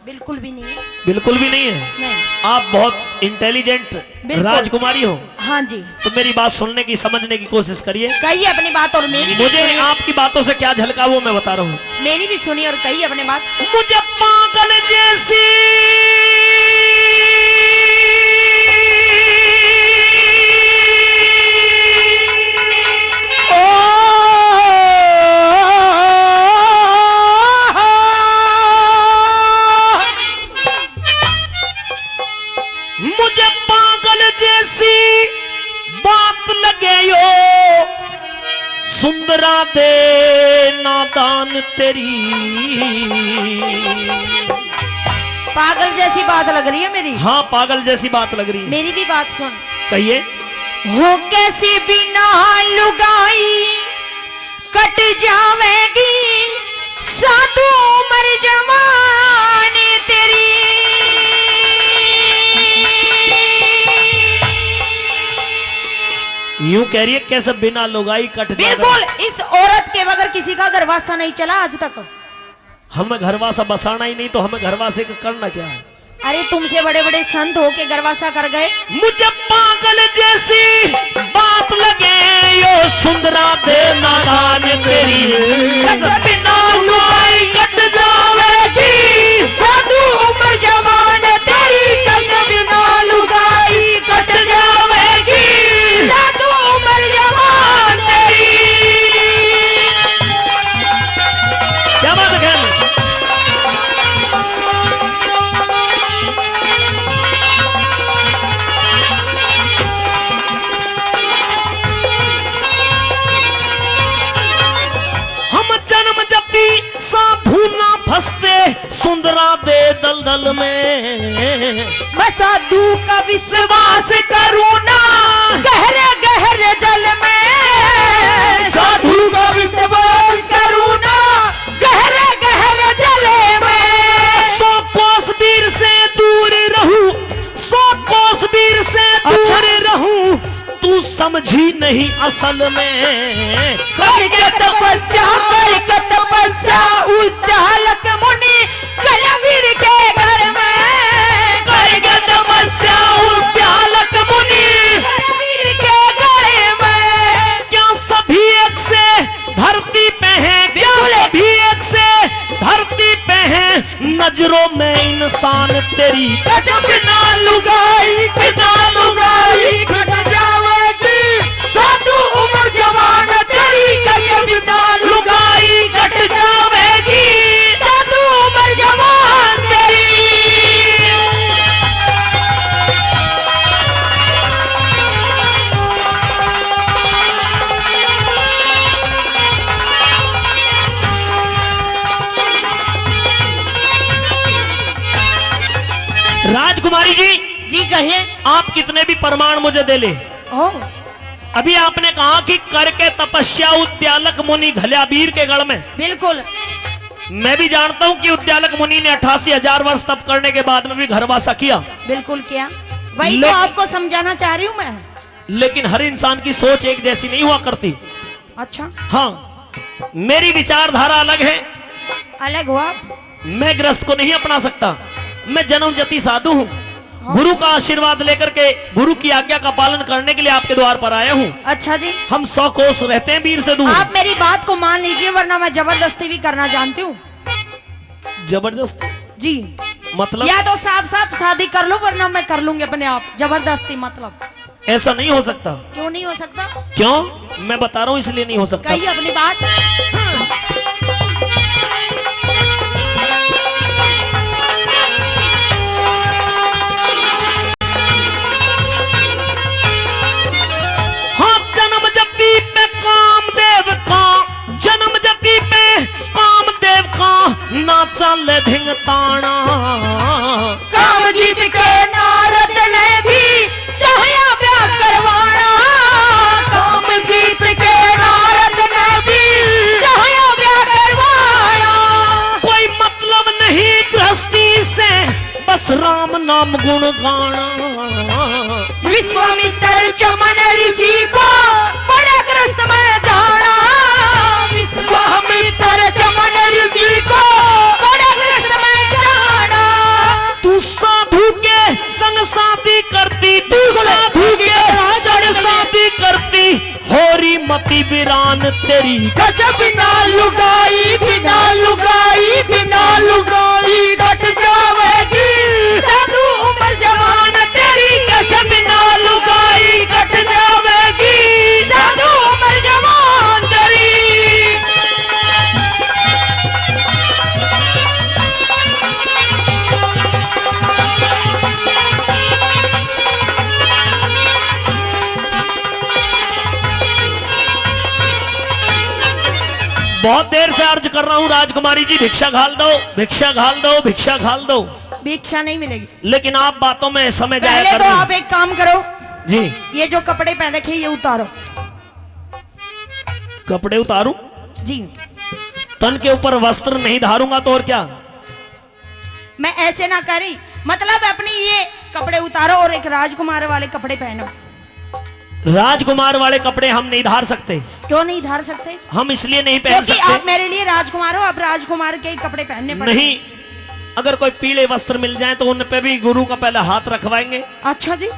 बिल्कुल भी नहीं है। बिल्कुल भी नहीं है। नहीं। आप बहुत इंटेलिजेंट बिल्कुल। राजकुमारी हो, हाँ जी। तो मेरी बात सुनने की, समझने की कोशिश करिए। कही अपनी बात और मेरी भी मुझे सुनिए। आपकी बातों से क्या झलका वो मैं बता रहा हूँ। मेरी भी सुनिए और कही अपनी बात। मुझे पागल जैसी मुझे पागल जैसी बात लगे यो, सुंदरा दे नादान तेरी। पागल जैसी बात लग रही है मेरी? हाँ, पागल जैसी बात लग रही है। मेरी भी बात सुन। कहिए। हो कैसी बिना लुगाई कट जावेगी, साधु उम्र जवानी तेरी। यूं कह रही है कैसे बिना लुगाई कट जावे। बिल्कुल, इस औरत के बगैर किसी का गरवासा नहीं चला आज तक। हमें घरवासा बसाना ही नहीं तो हमें घरवासे का करना क्या है? अरे तुमसे बड़े बड़े संत होके गरवासा कर गए। मुझे पागल जैसी बात लगे यो, सुंदरा दे नादान तेरी। कैसे बिना लुगाई कट जावेगी, साधु उम्र जवान तेरी। कैसे बिना लुगाई कट जावेगी, साधु उम्र जवान तेरी। क्या बात है? हम जन्म जपी सा भूना फंसते, सुंदरा दे दलदल में। मैं साधु का विश्वास करूँ ना गहरे गहरे जल में, साधु का विश्वास करूँ ना गहरे गहरे जल में। 100 कोस वीर से दूर रहूं, 100 कोस वीर से दूर रहूं, तू समझी नहीं असल में। करके तपस्या उद्दालक मुनि कलवीर के घर में, करके तपस्या उद्दालक मुनि कलवीर के घर में। क्या सभी एक से धरती पे हैं, क्या सभी एक से धरती पे हैं, नजरों में इंसान तेरी बिना लुगाई घट जाएगी, साधु उम्र जवान तेरी कसम बिना लुगाई घट जाएगी, साधु उम्र जवान तेरी। राजकुमारी जी, जी कहिए। आप कितने भी प्रमाण मुझे दे ले, अभी आपने कहा कि करके तपस्या उद्यालक मुनि घल्या वीर के गढ़ में। बिल्कुल। मैं भी जानता हूं कि उद्यालक मुनि ने 88,000 वर्ष तप करने के बाद में भी घरवासा किया। बिल्कुल किया, वही तो आपको समझाना चाह रही हूँ मैं। लेकिन हर इंसान की सोच एक जैसी नहीं हुआ करती। अच्छा, हाँ, मेरी विचारधारा अलग है। अलग हुआ। मैं गृहस्थ को नहीं अपना सकता, मैं जन्मजती साधु हूँ। गुरु का आशीर्वाद लेकर के, गुरु की आज्ञा का पालन करने के लिए आपके द्वार पर आया हूँ। अच्छा जी। हम 100 कोस रहते हैं वीर से दूर। आप मेरी बात को मान लीजिए, वरना मैं जबरदस्ती भी करना जानती हूँ। जबरदस्त जी, मतलब? या तो साफ साफ शादी कर लो, वरना मैं कर लूंगी अपने आप। जबरदस्ती मतलब ऐसा नहीं हो सकता। क्यों नहीं हो सकता? क्यों? मैं बता रहा हूँ इसलिए नहीं हो सकता। कहिए अपनी बात। हाँ, जन्म जपी पे कामदेव का, जन्म जपी पे कामदेव का, ना चल धिंगताना। काम जीत के नारद ने भी चाहा ब्याह करवाना, काम जीत के नारद ने भी चाहा ब्याह करवाना। कोई मतलब नहीं गृहस्थी से, बस राम नाम गुण गाना। विश्वामित्र चमन ऋषि को बड़ा ग्रस्त में जाना, विश्वामित्र चमन ऋषि को बड़ा ग्रस्त में जाना। तू साधु के संग शादी करती, तू साधु के संग शादी करती, होरी मती वीरान तेरी। कसम बिना लुगाई घट जाएगी, साधु उम्र जवान तेरी। कसम बिना लुगाई घट जाएगी, साधु उम्र जवान तेरी। बहुत देर से अर्ज कर रहा हूँ राजकुमारी जी, भिक्षा घाल दो, भिक्षा घाल दो, भिक्षा घाल दो। भिक्षा नहीं मिलेगी। लेकिन आप बातों में समय जाया पहले कर तो रही आप एक काम करो जी। ये जो कपड़े पहन रखे ये उतारो। कपड़े उतारूं? जी, तन के ऊपर वस्त्र नहीं धारूंगा तो और क्या? मैं ऐसे ना करी, मतलब अपनी ये कपड़े उतारो और एक राजकुमार वाले कपड़े पहनो। राजकुमार वाले कपड़े हम नहीं धार सकते। क्यों नहीं धार सकते? हम इसलिए नहीं पहन क्योंकि सकते। आप मेरे लिए राजकुमार हो, अब राजकुमार के ही कपड़े पहनने पड़ेंगे। नहीं, अगर कोई पीले वस्त्र मिल जाए तो उन पे भी गुरु का पहले हाथ रखवाएंगे। अच्छा जी।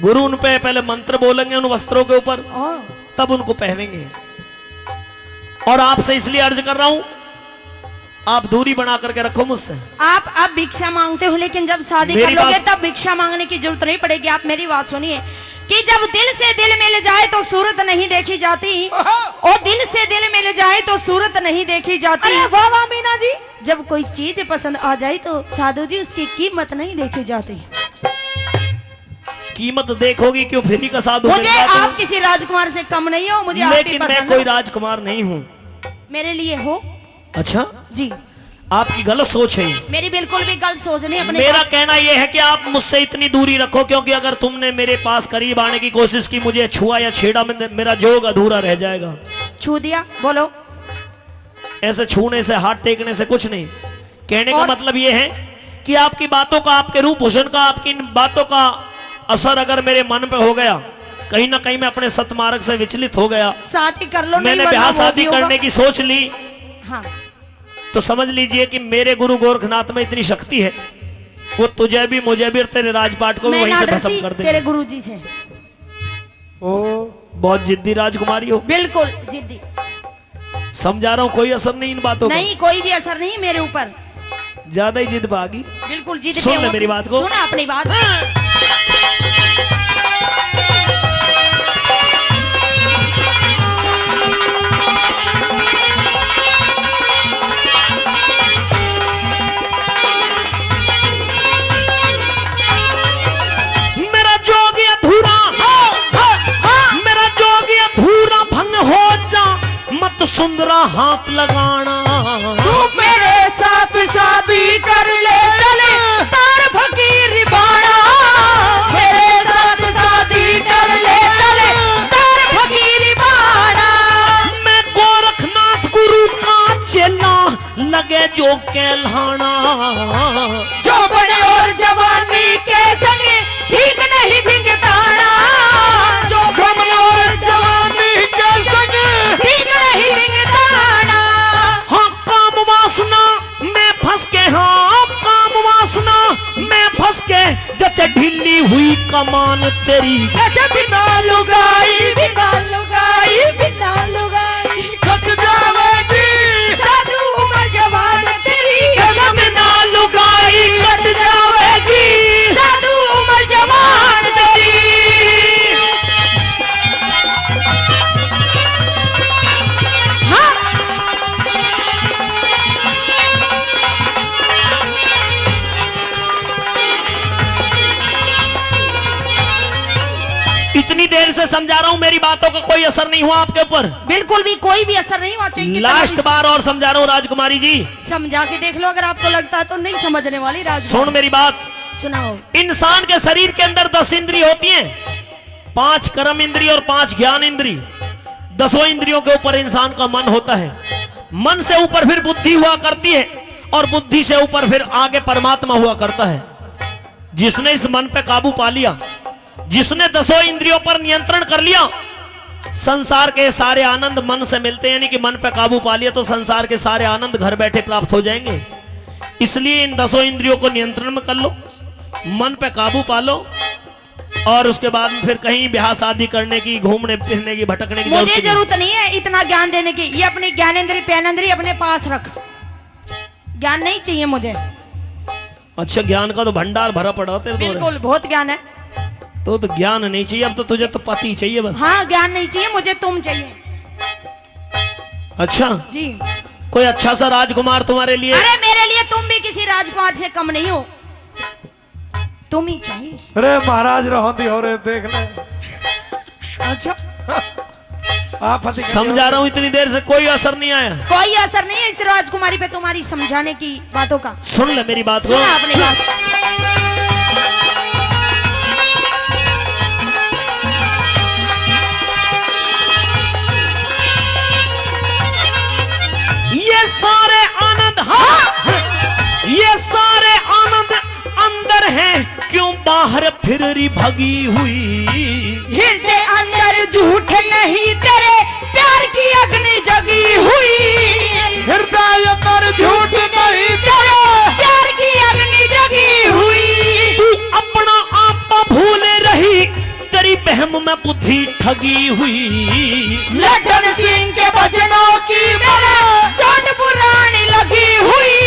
गुरु उन पे पहले मंत्र बोलेंगे उन वस्त्रों के ऊपर, ओह, तब उनको पहनेंगे। और आपसे इसलिए अर्ज कर रहा हूं, आप दूरी बना करके रखो मुझसे। आप भिक्षा मांगते हो, लेकिन जब शादी कर मेरी लोगे बात- तब भिक्षा मांगने की जरूरत नहीं पड़ेगी। आप मेरी बात सुनिए कि जब दिल से दिल मिल जाए तो सूरत नहीं देखी जाती, और दिल से दिल मिल जाए तो सूरत नहीं देखी जाती। अरे वाह वाह मीना जी। जब कोई चीज पसंद आ जाए तो साधु जी उसकी कीमत नहीं देखी जाती। कीमत देखोगी क्यों? फ्री का साधु मिल मुझे जाए तो? आप किसी राजकुमार से कम नहीं हो, मुझे आप ही लेकिन मैं पसंद कोई हो। राजकुमार नहीं हूँ। मेरे लिए हो। अच्छा, जी, आपकी गलत सोच है ये। मेरी बिल्कुल भी गलत सोच नहीं अपने मेरा कहना यह है कि आप मुझसे इतनी दूरी रखो, क्योंकि अगर तुमने मेरे पास करीब आने की कोशिश की, मुझे छुआ या छेड़ा, मेरा जोग अधूरा रह जाएगा। छू दिया, बोलो। ऐसे छूने से, हाथ टेकने से कुछ नहीं। कहने का और? मतलब यह है कि आपकी बातों का, आपके रूप भूषण का, आपकी इन बातों का असर अगर मेरे मन पे हो गया, कहीं ना कहीं मैं अपने सतमार्ग से विचलित हो गया, शादी कर लो, मैंने नहीं ब्याह वरना वो शादी भी होगा। करने की सोच ली, हाँ, तो समझ लीजिए कि मेरे गुरु गोरखनाथ में इतनी शक्ति है, वो तुझे भी, मुझे भी और तेरे राजपाट को भी मैं वहीं ना से भस्म डरती कर दे। तेरे गुरुजी से। ओ, बहुत जिद्दी राजकुमारी हो। बिल्कुल जिद्दी। समझा रहा हूँ, कोई असर नहीं इन बातों का। नहीं, कोई भी असर नहीं मेरे ऊपर। ज्यादा ही जिद भागी। बिल्कुल जिद सुन पे ले हूँ। मेरी बात को। सुना अपनी बात। मेरा जोग अधूरा, मेरा जोग अधूरा भंग हो जा, मत सुंदरा हाथ लगाना। तू मेरे साथ शादी कर ले, चले तार फकीर बाड़ा। मेरे साथ शादी कर ले, चले तार फकीर बाड़ा। मैं गोरखनाथ गुरु का चेला, लगे जो कहलाना। जो बड़े और जवानी के संग ठीक नहीं भिंगताना। जो बड़े और जवानी के संग ठीक नहीं भिंगताना। हाँ काम वासना में फंस के, हाँ काम वासना में फंस के, जच ढीली हुई कमान तेरी। कैसे बिना लुगाई, बिना लुगाई, बिना लुगाई कट जावेगी साधु उम्र जवान तेरी। कैसे बिना लुगाई कट जावेगी। साधु उम्र जवान तेरी। हाँ, इतनी देर से समझा रहा हूँ, मेरी बातों का कोई असर नहीं हुआ आपके ऊपर। बिल्कुल भी कोई भी असर नहीं हुआ चाहिए। लास्ट बार और समझा रहा हूँ राजकुमारी जी, समझा के देख लो, अगर आपको लगता है तो नहीं समझने वाली। राज सुन मेरी बात। सुनाओ। इंसान के शरीर के अंदर 10 इंद्रिय होती हैं, 5 कर्म इंद्रिय और 5 ज्ञान इंद्रिय। 10 इंद्रियों के ऊपर इंसान का मन होता है। मन से ऊपर फिर बुद्धि हुआ करती है, और बुद्धि से ऊपर फिर आगे परमात्मा हुआ करता है। जिसने इस मन पे काबू पा लिया, जिसने 10 इंद्रियों पर नियंत्रण कर लिया, संसार के सारे आनंद मन से मिलते हैं। यानी कि मन पे काबू पा लिया तो संसार के सारे आनंद घर बैठे प्राप्त हो जाएंगे। इसलिए इन 10 इंद्रियों को नियंत्रण में कर लो, मन पे काबू पा लो, और उसके बाद फिर कहीं ब्याह शादी करने की, घूमने फिरने की, भटकने की मुझे नहीं। जरूरत नहीं है इतना ज्ञान देने की। ये अपनी ज्ञानेंद्री पैनेंद्री अपने पास रख। ज्ञान नहीं चाहिए मुझे। अच्छा, ज्ञान का तो भंडार भरा पड़ा तेरे तो। बिल्कुल बहुत ज्ञान है। तो ज्ञान नहीं चाहिए, अब तो तुझे तो पति चाहिए बस। हाँ, ज्ञान नहीं चाहिए मुझे, तुम चाहिए। अच्छा, जी। कोई अच्छा सा राजकुमार तुम्हारे लिए? अरे मेरे लिए तुम भी किसी राजकुमार से कम नहीं हो, तुम ही चाहिए। अरे महाराज रोहंदी हो रहे, देख ले। अच्छा, आप पति के समझा रहा हूँ, इतनी देर से कोई असर नहीं आया। कोई असर नहीं है इस राजकुमारी पे तुम्हारी समझाने की बातों का। सुन ले मेरी बात को। सुना अपनी बात। ये सारे आनंद, हाँ, ये सारे आनंद अंदर हैं, क्यों बाहर फिर रही भगी हुई। हृदय अंदर झूठ नहीं, तेरे प्यार की अग्नि जगी हुई। हृदय अंदर झूठ नहीं, तेरे प्यार की अग्नि जगी हुई। तू अपना आप भूल रही, तेरी बहम में बुद्धि ठगी हुई। लड्डन सिंह के भजनों की मेरे चोट पुरानी लगी हुई।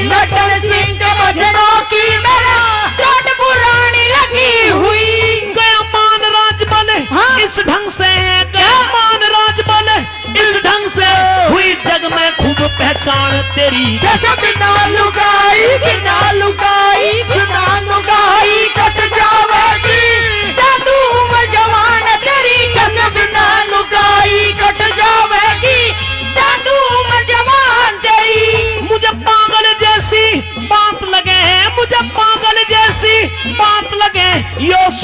लड्डन सिंह के भजनों की मेरे चोट पुरानी लगी हुई। गया मान राज बल, हाँ? इस ढंग से गया मान राज बल, इस ढंग से हुई जग में खूब पहचान तेरी। जैसे बिना लुगाई, बिना लुगाई, बिना लुगाई कट जावेगी साधु उम्र जवान तेरी। जैसे बिना लुगाई कट जावेगी साधु उम्र जवान तेरी। मुझे पागल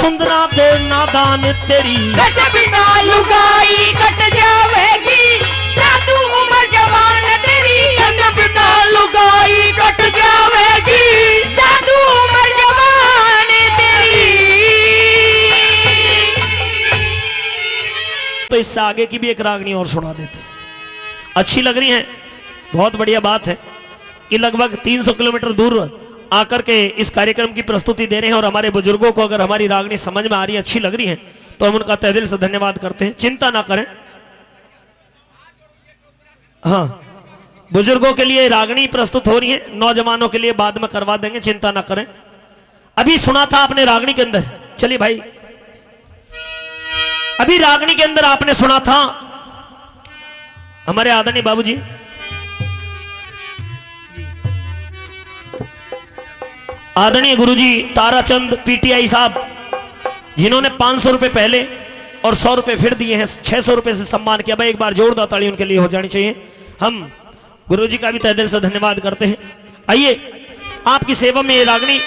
सुंदरा दे नादान तेरी कस बिना लुगाई कट जावेगी साधु उम्र जवान तेरी कस बिना लुगाई कट जावेगी साधु उम्र जवान तेरी। तो इससे आगे की भी एक रागनी और सुना देते। अच्छी लग रही है, बहुत बढ़िया बात है कि लगभग 300 किलोमीटर दूर आकर के इस कार्यक्रम की प्रस्तुति दे रहे हैं और हमारे बुजुर्गों को अगर हमारी रागनी समझ में आ रही है, अच्छी लग रही है, तो हम उनका तहे दिल से धन्यवाद करते हैं। चिंता ना करें, हाँ, बुजुर्गों के लिए रागनी प्रस्तुत हो रही है, नौजवानों के लिए बाद में करवा देंगे, चिंता ना करें। अभी सुना था आपने रागनी के अंदर, चलिए भाई, अभी रागनी के अंदर आपने सुना था हमारे आदरणीय बाबूजी, आदरणीय गुरुजी ताराचंद पीटीआई साहब, जिन्होंने 500 रुपए पहले और 100 रुपए फिर दिए हैं, 600 रुपए से सम्मान किया। भाई एक बार जोरदार ताली उनके लिए हो जानी चाहिए। हम गुरुजी का भी तहे दिल से धन्यवाद करते हैं। आइए, आपकी सेवा में ये रागनी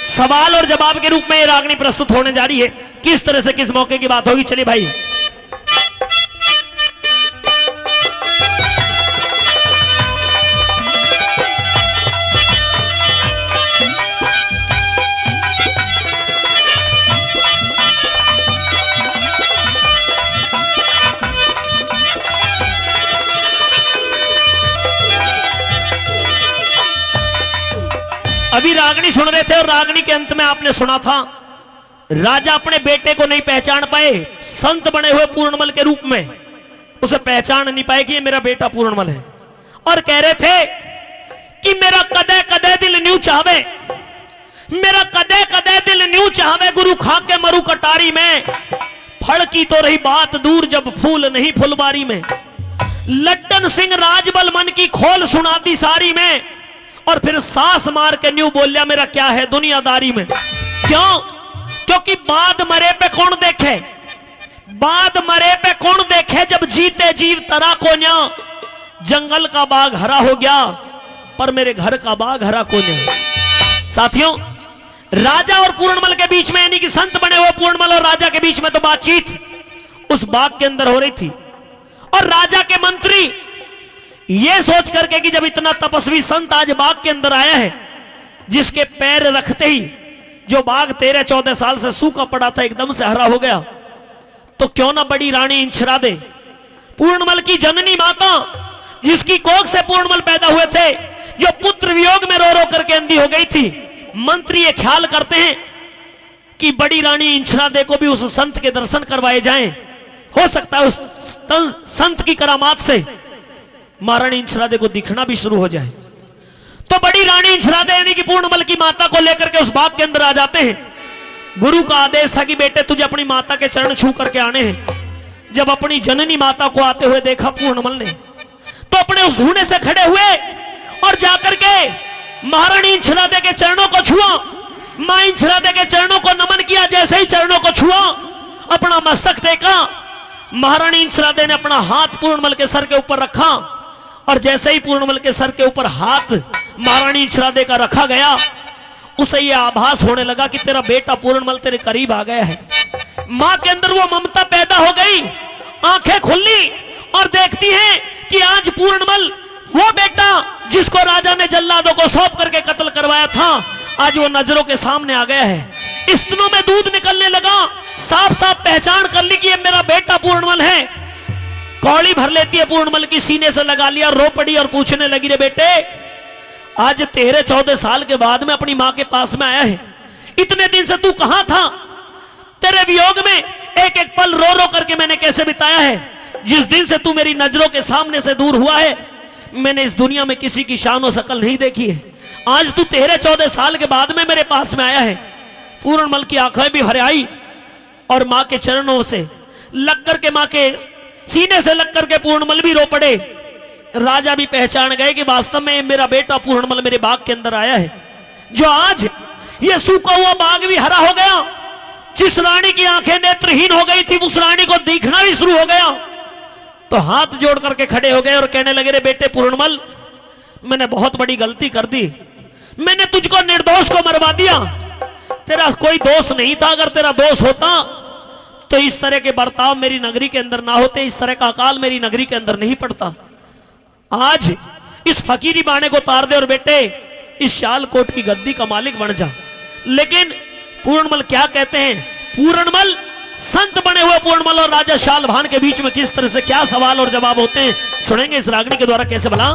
सवाल और जवाब के रूप में ये रागनी प्रस्तुत होने जा रही है। किस तरह से किस मौके की बात होगी, चलिए भाई। अभी रागनी सुन रहे थे और रागनी के अंत में आपने सुना था राजा अपने बेटे को नहीं पहचान पाए, संत बने हुए पूर्णमल के रूप में उसे पहचान नहीं पाए कि ये मेरा बेटा पूर्णमल है, और कह रहे थे कि मेरा कदे कदे दिल न्यू चाहवे, मेरा कदे कदे दिल न्यू चाहवे, गुरु खा के मरु कटारी में, फल की तो रही बात दूर जब फूल नहीं फुलबारी में, लट्टन सिंह राजबल मन की खोल सुना दी सारी में, और फिर सांस मार के न्यू बोलिया मेरा क्या है दुनियादारी में। क्यों? क्योंकि बाद मरे पे कौन देखे, बाद मरे पे कौन देखे, जब जीते जीव तरा को न्या, जंगल का बाग हरा हो गया पर मेरे घर का बाग हरा को न्या। साथियों, राजा और पूर्णमल के बीच में, यानी कि संत बने हुए पूर्णमल और राजा के बीच में तो बातचीत उस बाग के अंदर हो रही थी, और राजा के मंत्री ये सोच करके कि जब इतना तपस्वी संत आज बाग के अंदर आया है, जिसके पैर रखते ही जो बाग 13-14 साल से सूखा पड़ा था एकदम से हरा हो गया, तो क्यों ना बड़ी रानी इंछरा दे, पूर्णमल की जननी माता, जिसकी कोख से पूर्णमल पैदा हुए थे, जो पुत्र वियोग में रो रो करके अंधी हो गई थी। मंत्री ये ख्याल करते हैं कि बड़ी रानी इंछरा दे को भी उस संत के दर्शन करवाए जाएं, हो सकता है उस संत की करामात से महारानी इंछरादे को दिखना भी शुरू हो जाए। तो बड़ी रानी इंछरादे यानी कि पूर्णमल की माता को लेकर के उस बाग के अंदर आ जाते हैं। गुरु का आदेश था कि बेटे तुझे अपनी माता के चरण छू करके आने हैं। जब अपनी जननी माता को आते हुए देखा पूर्णमल ने, तो अपने उस धूने से खड़े हुए और जाकर के महारानी इंछरादे के चरणों को छुआ, मां इंछरादे के चरणों को नमन किया। जैसे ही चरणों को छुआ, अपना मस्तक टेका, महारानी इंछरादे ने अपना हाथ पूर्णमल के सर के ऊपर रखा, और जैसे ही पूर्णमल के सर के ऊपर हाथ महारानी इंछरादे का रखा गया, उसे यह आभास होने लगा कि तेरा बेटा पूर्णमल तेरे करीब आ गया है। मां के अंदर वो ममता पैदा हो गई, आंखें खुली और देखती हैं कि आज पूर्णमल वो बेटा जिसको राजा ने जल्लादों को सौंप करके कत्ल करवाया था, आज वो नजरों के सामने आ गया है। स्तनों में दूध निकलने लगा, साफ साफ पहचान कर ली कि ये मेरा बेटा पूर्णमल है। कौड़ी भर लेती है पूर्णमल की, सीने से लगा लिया, रो पड़ी और पूछने लगी, रे बेटे आज 13-14 साल के बाद में अपनी मां के पास में आया है, इतने दिन से तू कहां था? तेरे वियोग में एक एक पल रो रो करके मैंने कैसे बिताया है। जिस दिन से तू मेरी नजरों के सामने से दूर हुआ है, मैंने इस दुनिया में किसी की शान और शकल नहीं देखी है। आज तू 13-14 साल के बाद में मेरे पास में आया है। पूर्णमल की आंखें भी भर आई और मां के चरणों से लग करके, मां के सीने से लग करके पूर्णमल भी रो पड़े। राजा भी पहचान गए कि वास्तव में मेरा बेटा पूर्णमल मेरे बाग के अंदर आया है। जो आज ये सूखा हुआ बाग भी हरा हो गया, जिस रानी की आंखें नेत्रहीन हो गई थी, उस रानी को दिखना भी शुरू हो गया। तो हाथ जोड़ करके खड़े हो गए और कहने लगे, रे बेटे पूर्णमल, मैंने बहुत बड़ी गलती कर दी, मैंने तुझको निर्दोष को मरवा दिया। तेरा कोई दोष नहीं था। अगर तेरा दोष होता तो इस तरह के बर्ताव मेरी नगरी के अंदर ना होते, इस तरह का अकाल मेरी नगरी के अंदर नहीं पड़ता। आज इस फकीरी बाणे को तार दे और बेटे इस शाल कोट की गद्दी का मालिक बन जा। लेकिन पूर्णमल क्या कहते हैं? पूर्णमल संत बने हुए पूर्णमल और राजा शालभान के बीच में किस तरह से क्या सवाल और जवाब होते हैं, सुनेंगे इस रागनी के द्वारा कैसे भला।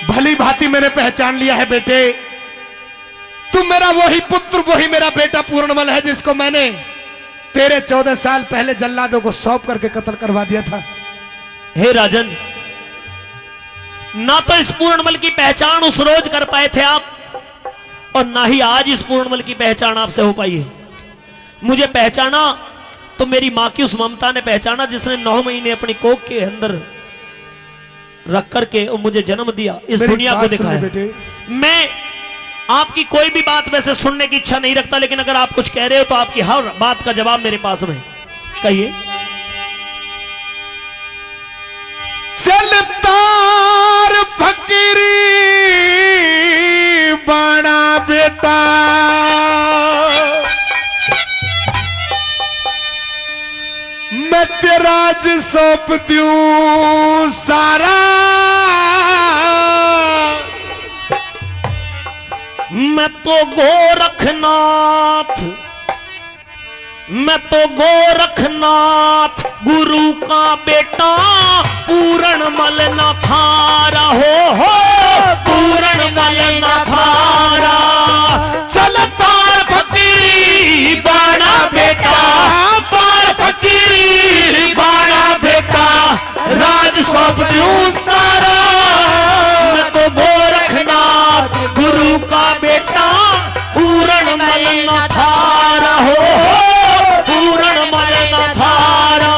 भली भांति मैंने पहचान लिया है बेटे, तुम मेरा वही पुत्र, वही मेरा बेटा पूर्णमल है जिसको मैंने तेरे 14 साल पहले जल्लादों को सौंप करके कत्ल करवा दिया था। हे राजन, ना तो इस पूर्णमल की पहचान उस रोज कर पाए थे आप, और ना ही आज इस पूर्णमल की पहचान आपसे हो पाई है। मुझे पहचाना तो मेरी मां की उस ममता ने पहचाना जिसने 9 महीने अपनी कोख के अंदर रख करके और मुझे जन्म दिया, इस दुनिया को दिखाया। मैं आपकी कोई भी बात वैसे सुनने की इच्छा नहीं रखता, लेकिन अगर आप कुछ कह रहे हो तो आपकी हर बात का जवाब मेरे पास में। कहिए। चलतार फकीरी बाणा बेटा, मैं तेरा ज सौंप दूं सारा, मैं तो गोरखनाथ, मैं तो गोरखनाथ गुरु का बेटा, पूर्णमल न थारा हो पूर्णमल न थारा। चलतार फकीरी बाणा बेटा, पार फकीरी बाणा बेटा, राज सौंप दूं सारा, मैं तो गोरखनाथ गुरु का बेटा, पूर्णमल न थारा हो पूर्णमल न थारा।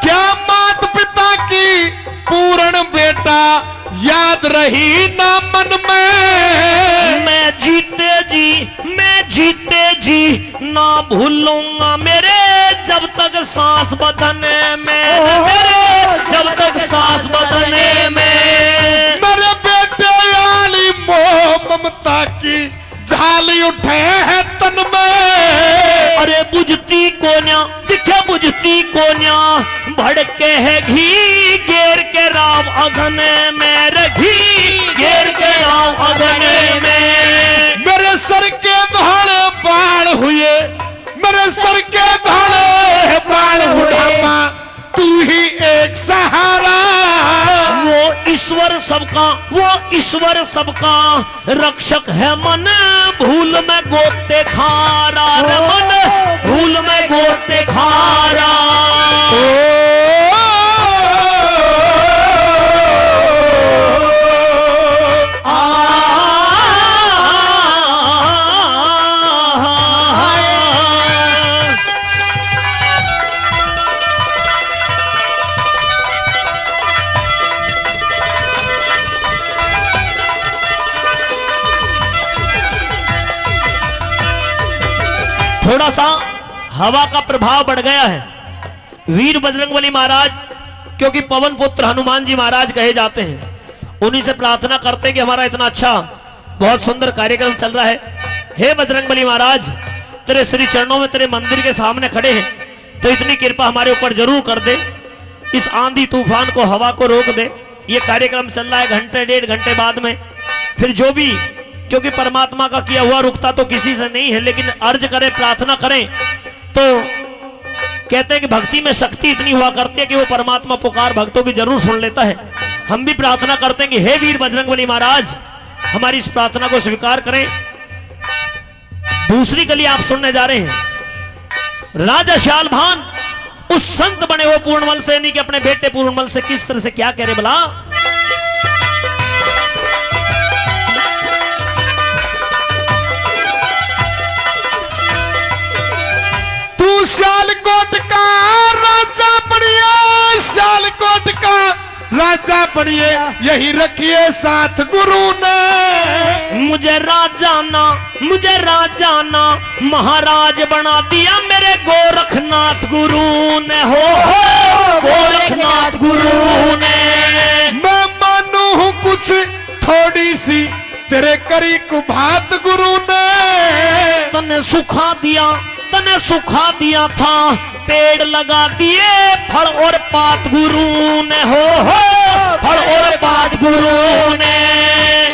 क्या मात पिता की पूर्ण बेटा याद रही ना मन में, मैं जीते जी ना भूलूंगा मेरे जब तक सांस बदन में, मेरे जब तक सांस बदन में। मेरे बेटे वाली मोह ममता की झाली उठे है तन में, अरे बुझती कोन्या दिखे बुझती कोन्या, भड़के है घी गेर के राव अगन में, घी गेर के राव अगन में। मेरे सर के धाड़े बाण हुए, मेरे सर के धाड़े बाण हुआ, तू ही एक सहारा। वो ईश्वर सबका रक्षक है मन, भूल में गोते खारा रे मन, भूल में गोते खारा। थोड़ा सा हवा का प्रभाव बढ़ गया है। वीर बजरंगबली महाराज, क्योंकि पवन पुत्र हनुमान जी महाराज कहे जाते हैं, उन्हीं से प्रार्थना करते हैं कि हमारा इतना अच्छा बहुत सुंदर कार्यक्रम चल रहा है। हे बजरंगबली महाराज, तेरे श्री चरणों में, तेरे मंदिर के सामने खड़े हैं, तो इतनी कृपा हमारे ऊपर जरूर कर दे, इस आंधी तूफान को, हवा को रोक दे। ये कार्यक्रम चल रहा है, घंटे 1.5 घंटे बाद में फिर जो भी, क्योंकि परमात्मा का किया हुआ रुकता तो किसी से नहीं है, लेकिन अर्ज करें, प्रार्थना करें तो कहते हैं कि भक्ति में शक्ति इतनी हुआ करती है कि वो परमात्मा पुकार भक्तों की जरूर सुन लेता है। हम भी प्रार्थना करते हैं कि हे वीर बजरंगबली महाराज, हमारी इस प्रार्थना को स्वीकार करें। दूसरी कली आप सुनने जा रहे हैं, राजा शालभान उस संत बने हुए पूर्णमल से, यानी कि अपने बेटे पूर्णमल से किस तरह से क्या कह रहे बला। तू सियालकोट का राजा बनिए यही रखिए साथ गुरु ने। मुझे राजा ना महाराज बना दिया मेरे गोरखनाथ गुरु ने। हो गोरखनाथ गुरु ने। मैं मानू हूँ कुछ थोड़ी सी तेरे करी कुभात गुरु ने। तने सुखा दिया था पेड़ लगा दिए फल और पात गुरु ने। हो फल और पात गुरु ने।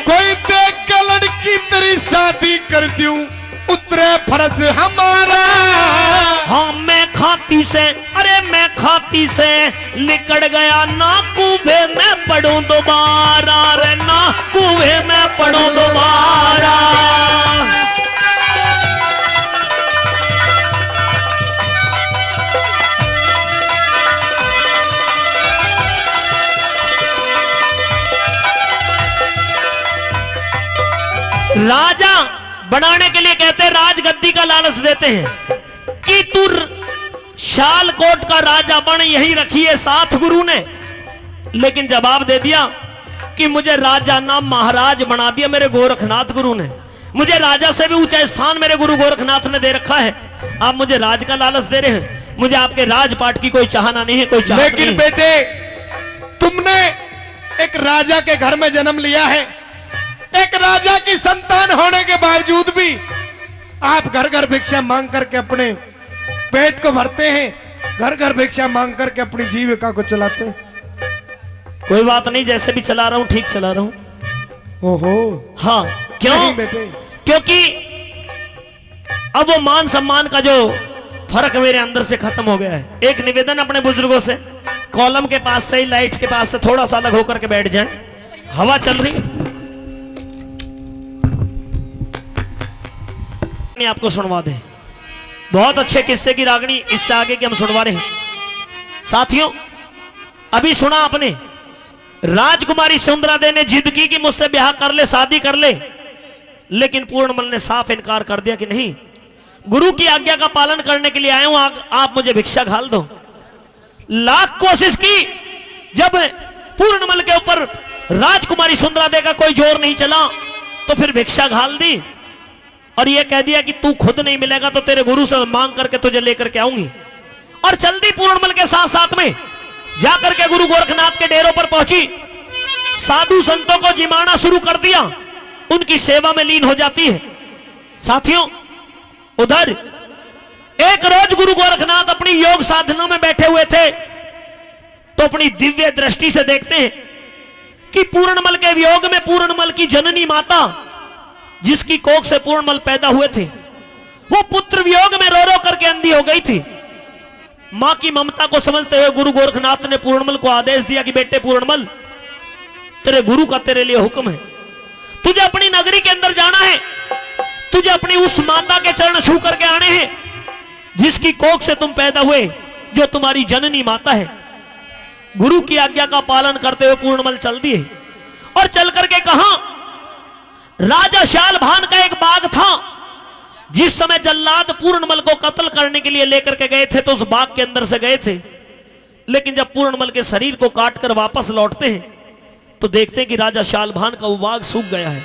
कोई देख के लड़की तेरी शादी कर दूं उतरे फर्ज हमारा। हाँ मैं खाती से लिकड़ गया ना कुएं में पड़ूं दोबारा रे ना कुएं में पड़ूं दोबारा। राजा बनाने के लिए कहते हैं, राजगद्दी का लालच देते हैं कि तू शालकोट का राजा बन यही रखिए साथ गुरु ने। लेकिन जवाब दे दिया कि मुझे राजा नाम महाराज बना दिया मेरे गोरखनाथ गुरु ने। मुझे राजा से भी ऊंचा स्थान मेरे गुरु गोरखनाथ ने दे रखा है। आप मुझे राज का लालच दे रहे हैं। मुझे आपके राजपाट की कोई चाहना नहीं है, कोई चाहना नहीं है। लेकिन बेटे तुमने एक राजा के घर में जन्म लिया है। एक राजा की संतान होने के बावजूद भी आप घर घर भिक्षा मांग करके अपने पेट को भरते हैं। घर घर भिक्षा मांग करके अपनी जीविका को चलाते हैं। कोई बात नहीं, जैसे भी चला रहा हूं ठीक चला रहा हूं। ओहो हाँ क्यों? बेटे क्योंकि अब वो मान सम्मान का जो फर्क मेरे अंदर से खत्म हो गया है। एक निवेदन अपने बुजुर्गों से, कॉलम के पास से, लाइट के पास से थोड़ा सा अलग होकर के बैठ जाए। हवा चल रही आपको सुनवा दे। बहुत अच्छे किस्से की रागनी इससे आगे की हम सुनवा रहे हैं। साथियों अभी सुना आपने, राजकुमारी सुंदरा दे ने जिद की कि मुझसे ब्याह कर ले, शादी कर ले। लेकिन पूर्णमल ने साफ इनकार कर दिया कि नहीं, गुरु की आज्ञा का पालन करने के लिए आया हूं, आप मुझे भिक्षा घाल दो। लाख कोशिश की, जब पूर्णमल के ऊपर राजकुमारी सुंदरा दे का कोई जोर नहीं चला तो फिर भिक्षा घाल दी और यह कह दिया कि तू खुद नहीं मिलेगा तो तेरे गुरु से मांग करके तुझे लेकर के आऊंगी। और चल दी पूर्णमल के साथ साथ में जाकर के गुरु गोरखनाथ के डेरों पर पहुंची। साधु संतों को जिमाना शुरू कर दिया, उनकी सेवा में लीन हो जाती है। साथियों उधर एक रोज गुरु गोरखनाथ अपनी योग साधना में बैठे हुए थे तो अपनी दिव्य दृष्टि से देखते हैं कि पूर्णमल के वियोग में पूर्णमल की जननी माता जिसकी कोख से पूर्णमल पैदा हुए थे, वो पुत्र वियोग में रो रो करके अंधी हो गई थी। मां की ममता को समझते हुए गुरु गोरखनाथ ने पूर्णमल को आदेश दिया कि बेटे पूर्णमल, तेरे गुरु का तेरे लिए हुक्म है, तुझे अपनी नगरी के अंदर जाना है, तुझे अपनी उस माता के चरण छू करके आने हैं जिसकी कोख से तुम पैदा हुए, जो तुम्हारी जननी माता है। गुरु की आज्ञा का पालन करते हुए पूर्णमल चल दिए और चल करके कहा, राजा शालभान का एक बाग था। जिस समय जल्लाद पूर्णमल को कत्ल करने के लिए लेकर के गए थे तो उस बाग के अंदर से गए थे। लेकिन जब पूर्णमल के शरीर को काटकर वापस लौटते हैं तो देखते हैं कि राजा शालभान का वो बाग सूख गया है,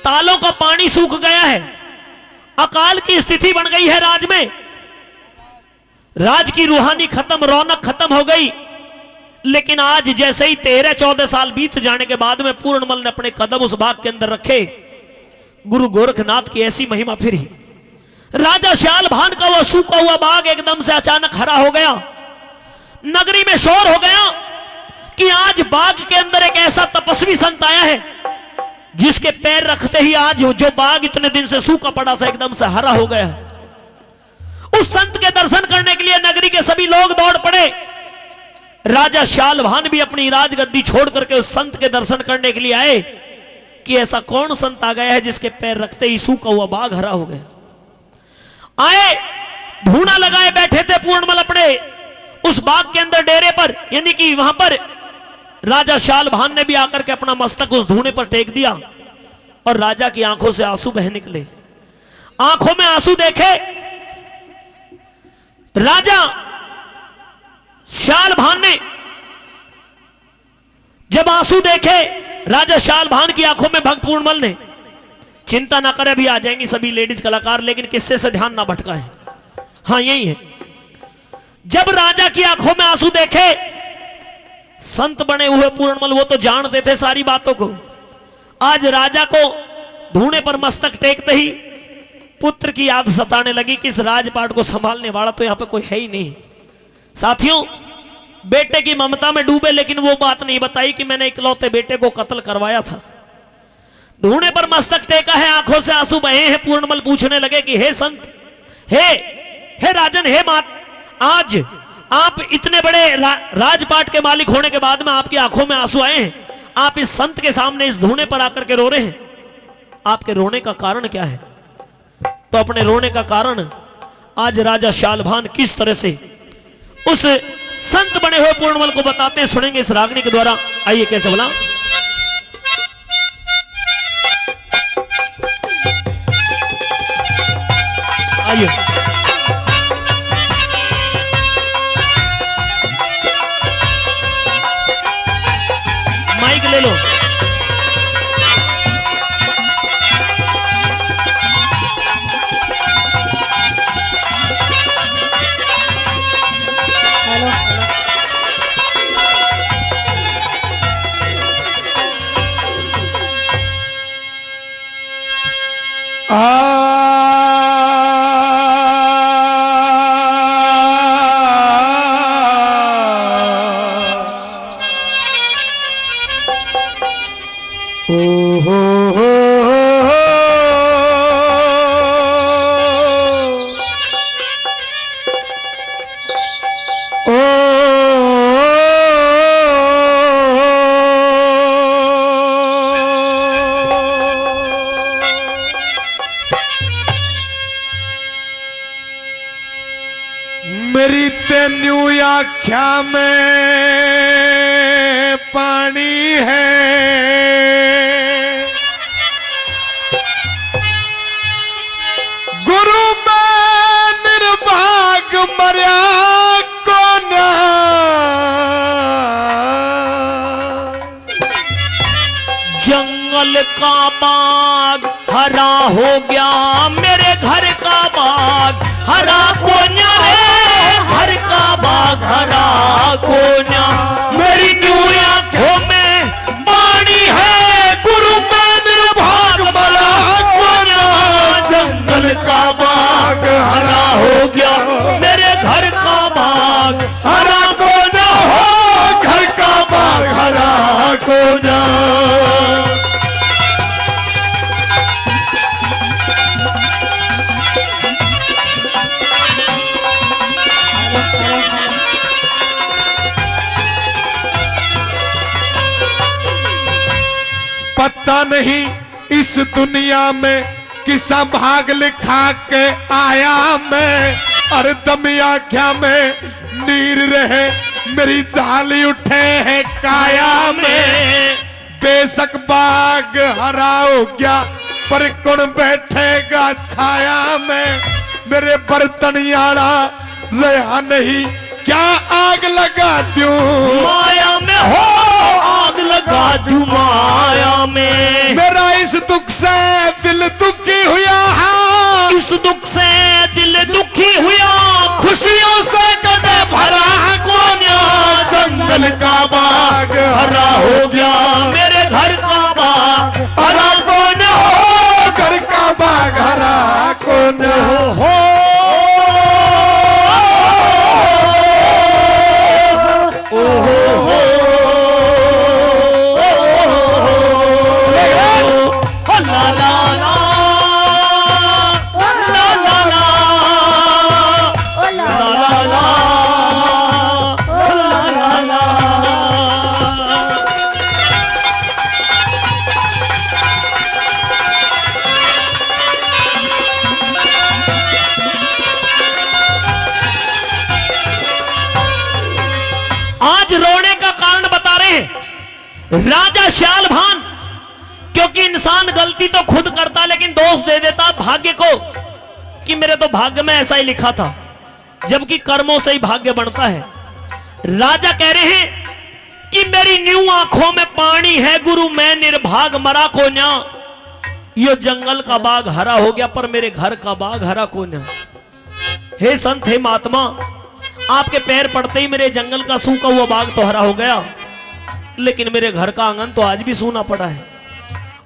तालों का पानी सूख गया है, अकाल की स्थिति बन गई है राज में। राज की रूहानी खत्म, रौनक खत्म हो गई। लेकिन आज जैसे ही 13-14 साल बीत जाने के बाद में पूर्णमल ने अपने कदम उस बाग के अंदर रखे, गुरु गोरखनाथ की ऐसी महिमा फिरी। राजा शालभान का वह सूखा हुआ बाग एकदम से अचानक हरा हो गया। नगरी में शोर हो गया कि आज बाग के अंदर एक ऐसा तपस्वी संत आया है जिसके पैर रखते ही आज जो बाग इतने दिन से सूखा पड़ा था एकदम से हरा हो गया। उस संत के दर्शन करने के लिए नगरी के सभी लोग दौड़ पड़े। राजा शालभान भी अपनी राजगद्दी छोड़ करके उस संत के दर्शन करने के लिए आए कि ऐसा कौन संत आ गया है जिसके पैर रखते ही सूखा हुआ बाग हरा हो गया। आए, धूना लगाए बैठे थे पूर्णमल अपने उस बाग के अंदर डेरे पर, यानी कि वहां पर राजा शालभान ने भी आकर के अपना मस्तक उस धूने पर टेक दिया और राजा की आंखों से आंसू बह निकले। आंखों में आंसू देखे राजा शालभान ने जब आंसू देखे राजा शालभान की आंखों में, भक्त पूर्णमल ने चिंता ना करे, अभी आ जाएंगी सभी लेडीज कलाकार, लेकिन किस्से से ध्यान ना भटकाएं। हाँ यही है, जब राजा की आंखों में आंसू देखे, संत बने हुए पूर्णमल वो तो जानते थे सारी बातों को। आज राजा को धूने पर मस्तक टेकते ही पुत्र की याद सताने लगी कि इस राजपाट को संभालने वाला तो यहां पे कोई है ही नहीं। साथियों, बेटे की ममता में डूबे, लेकिन वो बात नहीं बताई कि मैंने इकलौते बेटे को कत्ल करवाया था। धूने पर मस्तक टेका है, आंखों से आंसू बहे हैं। पूर्णमल पूछने लगे कि हे संत, हे राजन, हे मात, आज आप इतने बड़े राजपाट के मालिक होने के बाद में आपकी आंखों में आंसू आए हैं, आप इस संत के सामने इस धूने पर आकर के रो रहे हैं, आपके रोने का कारण क्या है? तो अपने रोने का कारण आज राजा शालभान किस तरह से उस संत बने हुए पूर्णमल को बताते हैं, सुनेंगे इस रागनी के द्वारा। आइए कैसे बोला, आइए माइक ले लो। मेरी तेन्यू आख्या में पानी है, गुरु में निर्भाग मर्या को ना, जंगल का बाग हरा हो गया, मेरे घर का बाग हरा कोन्या रे, घर का बाग हरा कोन्या। मेरी न्यू आंखों में पानी है, गुरु में निर्भाग मरा कोन्या, जंगल का बाग हरा हो गया, मेरे घर का बाग हरा कोन्या हो, घर का बाग हरा कोन्या। पता नहीं इस दुनिया में किसा भाग लिखा के आया मैं, अरे दम आख्या में नीर रहे, मेरी जाली उठे है काया में। बेशक बाग हरा हो गया, पर कौन बैठेगा छाया में, मेरे बर्तन यारा रहा नहीं, क्या आग लगा दूं माया में, हो आग लगा दूं माया में। मेरा इस दुख से दिल दुखी हुआ है, इस दुख से दिल दुखी हुआ, खुशियों से कदे भरा कोन्या, जंगल का बाग हरा हो गया, मेरे घर का बाग हरा कोन्या हो, घर का बाग हरा कोन्या हो। आज रोने का कारण बता रहे हैं राजा शालभान, क्योंकि इंसान गलती तो खुद करता लेकिन दोष दे देता भाग्य को कि मेरे तो भाग्य में ऐसा ही लिखा था, जबकि कर्मों से ही भाग्य बनता है। राजा कह रहे हैं कि मेरी न्यू आंखों में पानी है गुरु, मैं निर्भाग मरा को न्या। यो जंगल का बाग हरा हो गया पर मेरे घर का बाग हरा को न्या। हे संत, हे महात्मा, आपके पैर पड़ते ही मेरे जंगल का सूखा हुआ बाग तो हरा हो गया, लेकिन मेरे घर का आंगन तो आज भी सूना पड़ा है।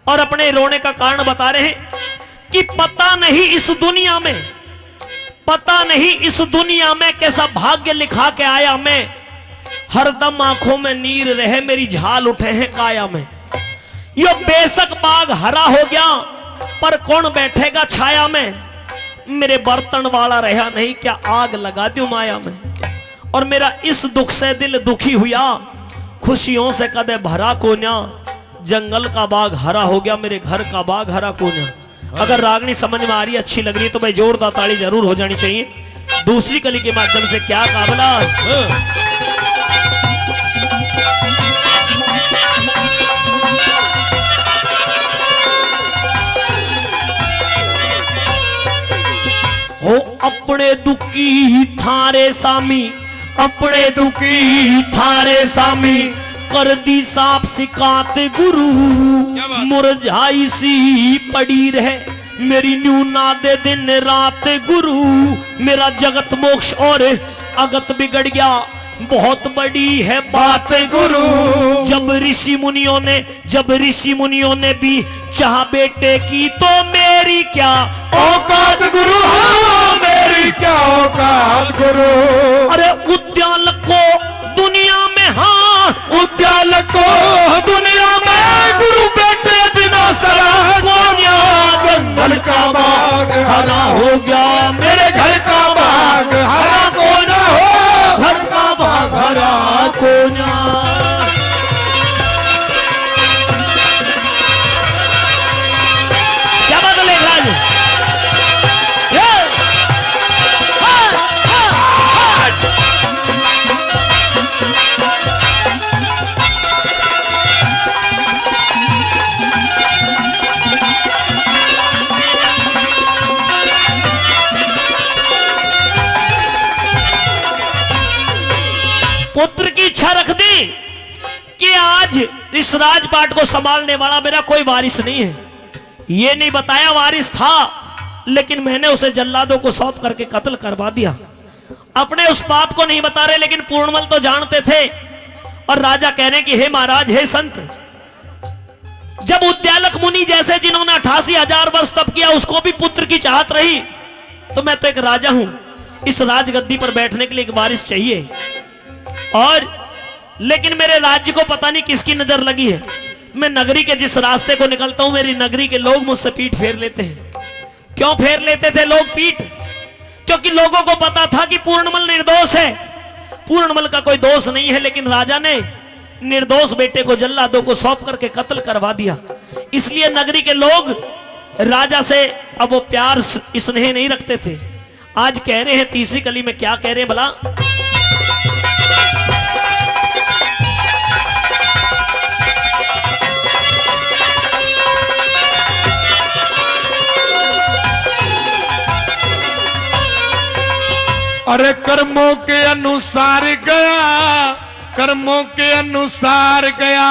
और अपने रोने का कारण बता रहे हैं कि पता नहीं इस दुनिया में, पता नहीं इस दुनिया में कैसा भाग्य लिखा के आया मैं। हरदम आंखों में नीर रहे, मेरी झाल उठे हैं काया में। यो बेशक बाग हरा हो गया पर कौन बैठेगा छाया में। मेरे बर्तन वाला रहा नहीं, क्या आग लगा दूं माया में। और मेरा इस दुख से दिल दुखी हुआ, खुशियों से कदे भरा कोन्या। जंगल का बाग हरा हो गया, मेरे घर का बाग हरा कोन्या। अगर रागनी समझ में आ रही, अच्छी लग रही है तो भाई जोरदार ताली जरूर हो जानी चाहिए। दूसरी कली के माध्यम से क्या काबला। हो अपने दुखी थारे सामी, अपने दुखी थारे सामी, कर दी साफ सिकात गुरु। मुरझाई सी पड़ी रहे मेरी न्यूना दे दिन रात गुरु। मेरा जगत मोक्ष और अगत बिगड़ गया, बहुत बड़ी है बात गुरु। जब ऋषि मुनियों ने भी चाह बेटे की तो मेरी क्या औकात गुरु। हाँ, मेरी क्या औकात गुरु। अरे उद्याल को दुनिया में, हाँ उद्याल को दुनिया में, गुरु बेटे बिना सरा कोन्या। जंगल का बाग हरा हो गया, मेरे घर का बाग हरा कोना हो। घर का बाग हरा कोना। क्या बात है लेखराज। पुत्र की इच्छा रख दी कि आज इस राजपाट को संभालने वाला मेरा कोई वारिस नहीं है। ये नहीं बताया वारिस था, लेकिन मैंने उसे जल्लादों को सौंप करके कत्ल करवा दिया। अपने उस बात को नहीं बता रहे, लेकिन पूर्णमल तो जानते थे। और राजा कह रहे कि हे महाराज, हे संत, जब उद्यालक मुनि जैसे जिन्होंने 88,000 वर्ष तप किया उसको भी पुत्र की चाहत रही, तो मैं तो एक राजा हूं, इस राजगद्दी पर बैठने के लिए एक वारिस चाहिए। और लेकिन मेरे राज्य को पता नहीं किसकी नजर लगी है। मैं नगरी के जिस रास्ते को निकलता हूं, मेरी नगरी के लोग मुझसे पीठ फेर लेते हैं। क्यों फेर लेते थे लोग पीठ? क्योंकि लोगों को पता था कि पूर्णमल निर्दोष है। पूर्णमल का कोई दोष नहीं है, लेकिन राजा ने निर्दोष बेटे को जल्लादों को सौंप करके कत्ल करवा दिया। इसलिए नगरी के लोग राजा से अब वो प्यार स्नेह नहीं रखते थे। आज कह रहे हैं तीसरी कली में, क्या कह रहे हैं भला। अरे कर्मों के अनुसार गया, कर्मों के अनुसार गया।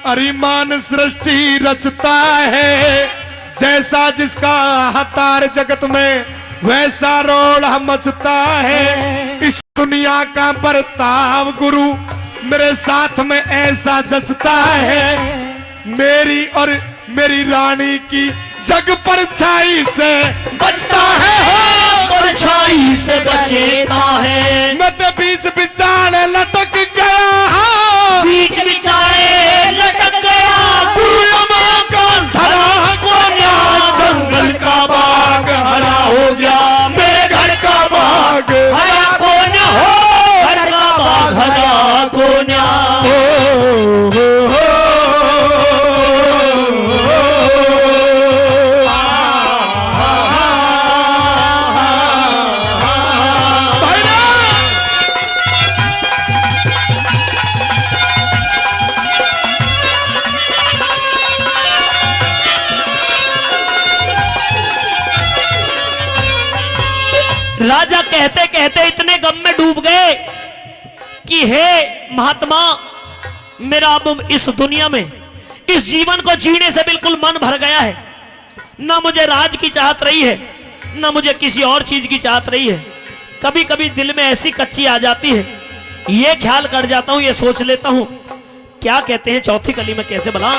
अरिमान सृष्टि रचता है, जैसा जिसका हतार जगत में वैसा रोड़ा मचता है। इस दुनिया का बर्ताव गुरु मेरे साथ में ऐसा जचता है। मेरी और मेरी रानी की जग परछाई से बचता है, परछाई से बचता है। मैं तो बीच बिचारे लटक गया, बीच बिचारे लटक गया। गुरु आकाश धरा कोन्या, जंगल का बाग हरा हो गया, मेरे घर का बाग हरा कोन्या हो। घर का बाग हरा कोन्या हो। राजा कहते कहते इतने गम में डूब गए कि हे महात्मा, मेरा अब इस दुनिया में इस जीवन को जीने से बिल्कुल मन भर गया है। ना मुझे राज की चाहत रही है, ना मुझे किसी और चीज की चाहत रही है। कभी कभी दिल में ऐसी कच्ची आ जाती है, ये ख्याल कर जाता हूं, ये सोच लेता हूं, क्या कहते हैं चौथी कली में कैसे भला।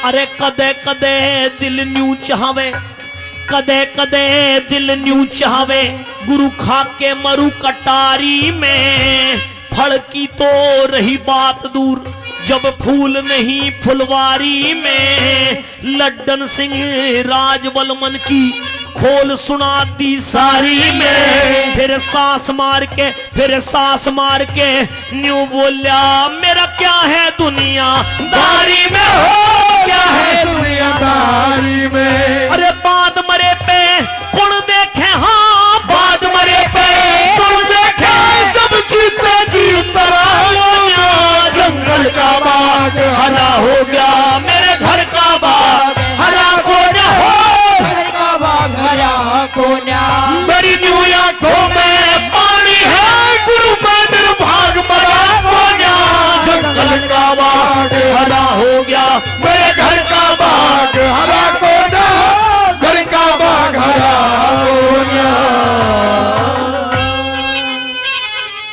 अरे कदे कदे दिल न्यू चाहवे, कदे कदे दिल न्यू चाहवे, गुरु खा के मरु कटारी में। फल की तो रही बात दूर, जब फूल नहीं फुलवारी में। लड्डन सिंह राजबलमन की खोल सुना दी सारी में। फिर सांस मार के न्यू बोलिया, मेरा क्या है दुनिया दारी में, हो क्या है दुनियादारी में। अरे बाद मरे पे कौन देख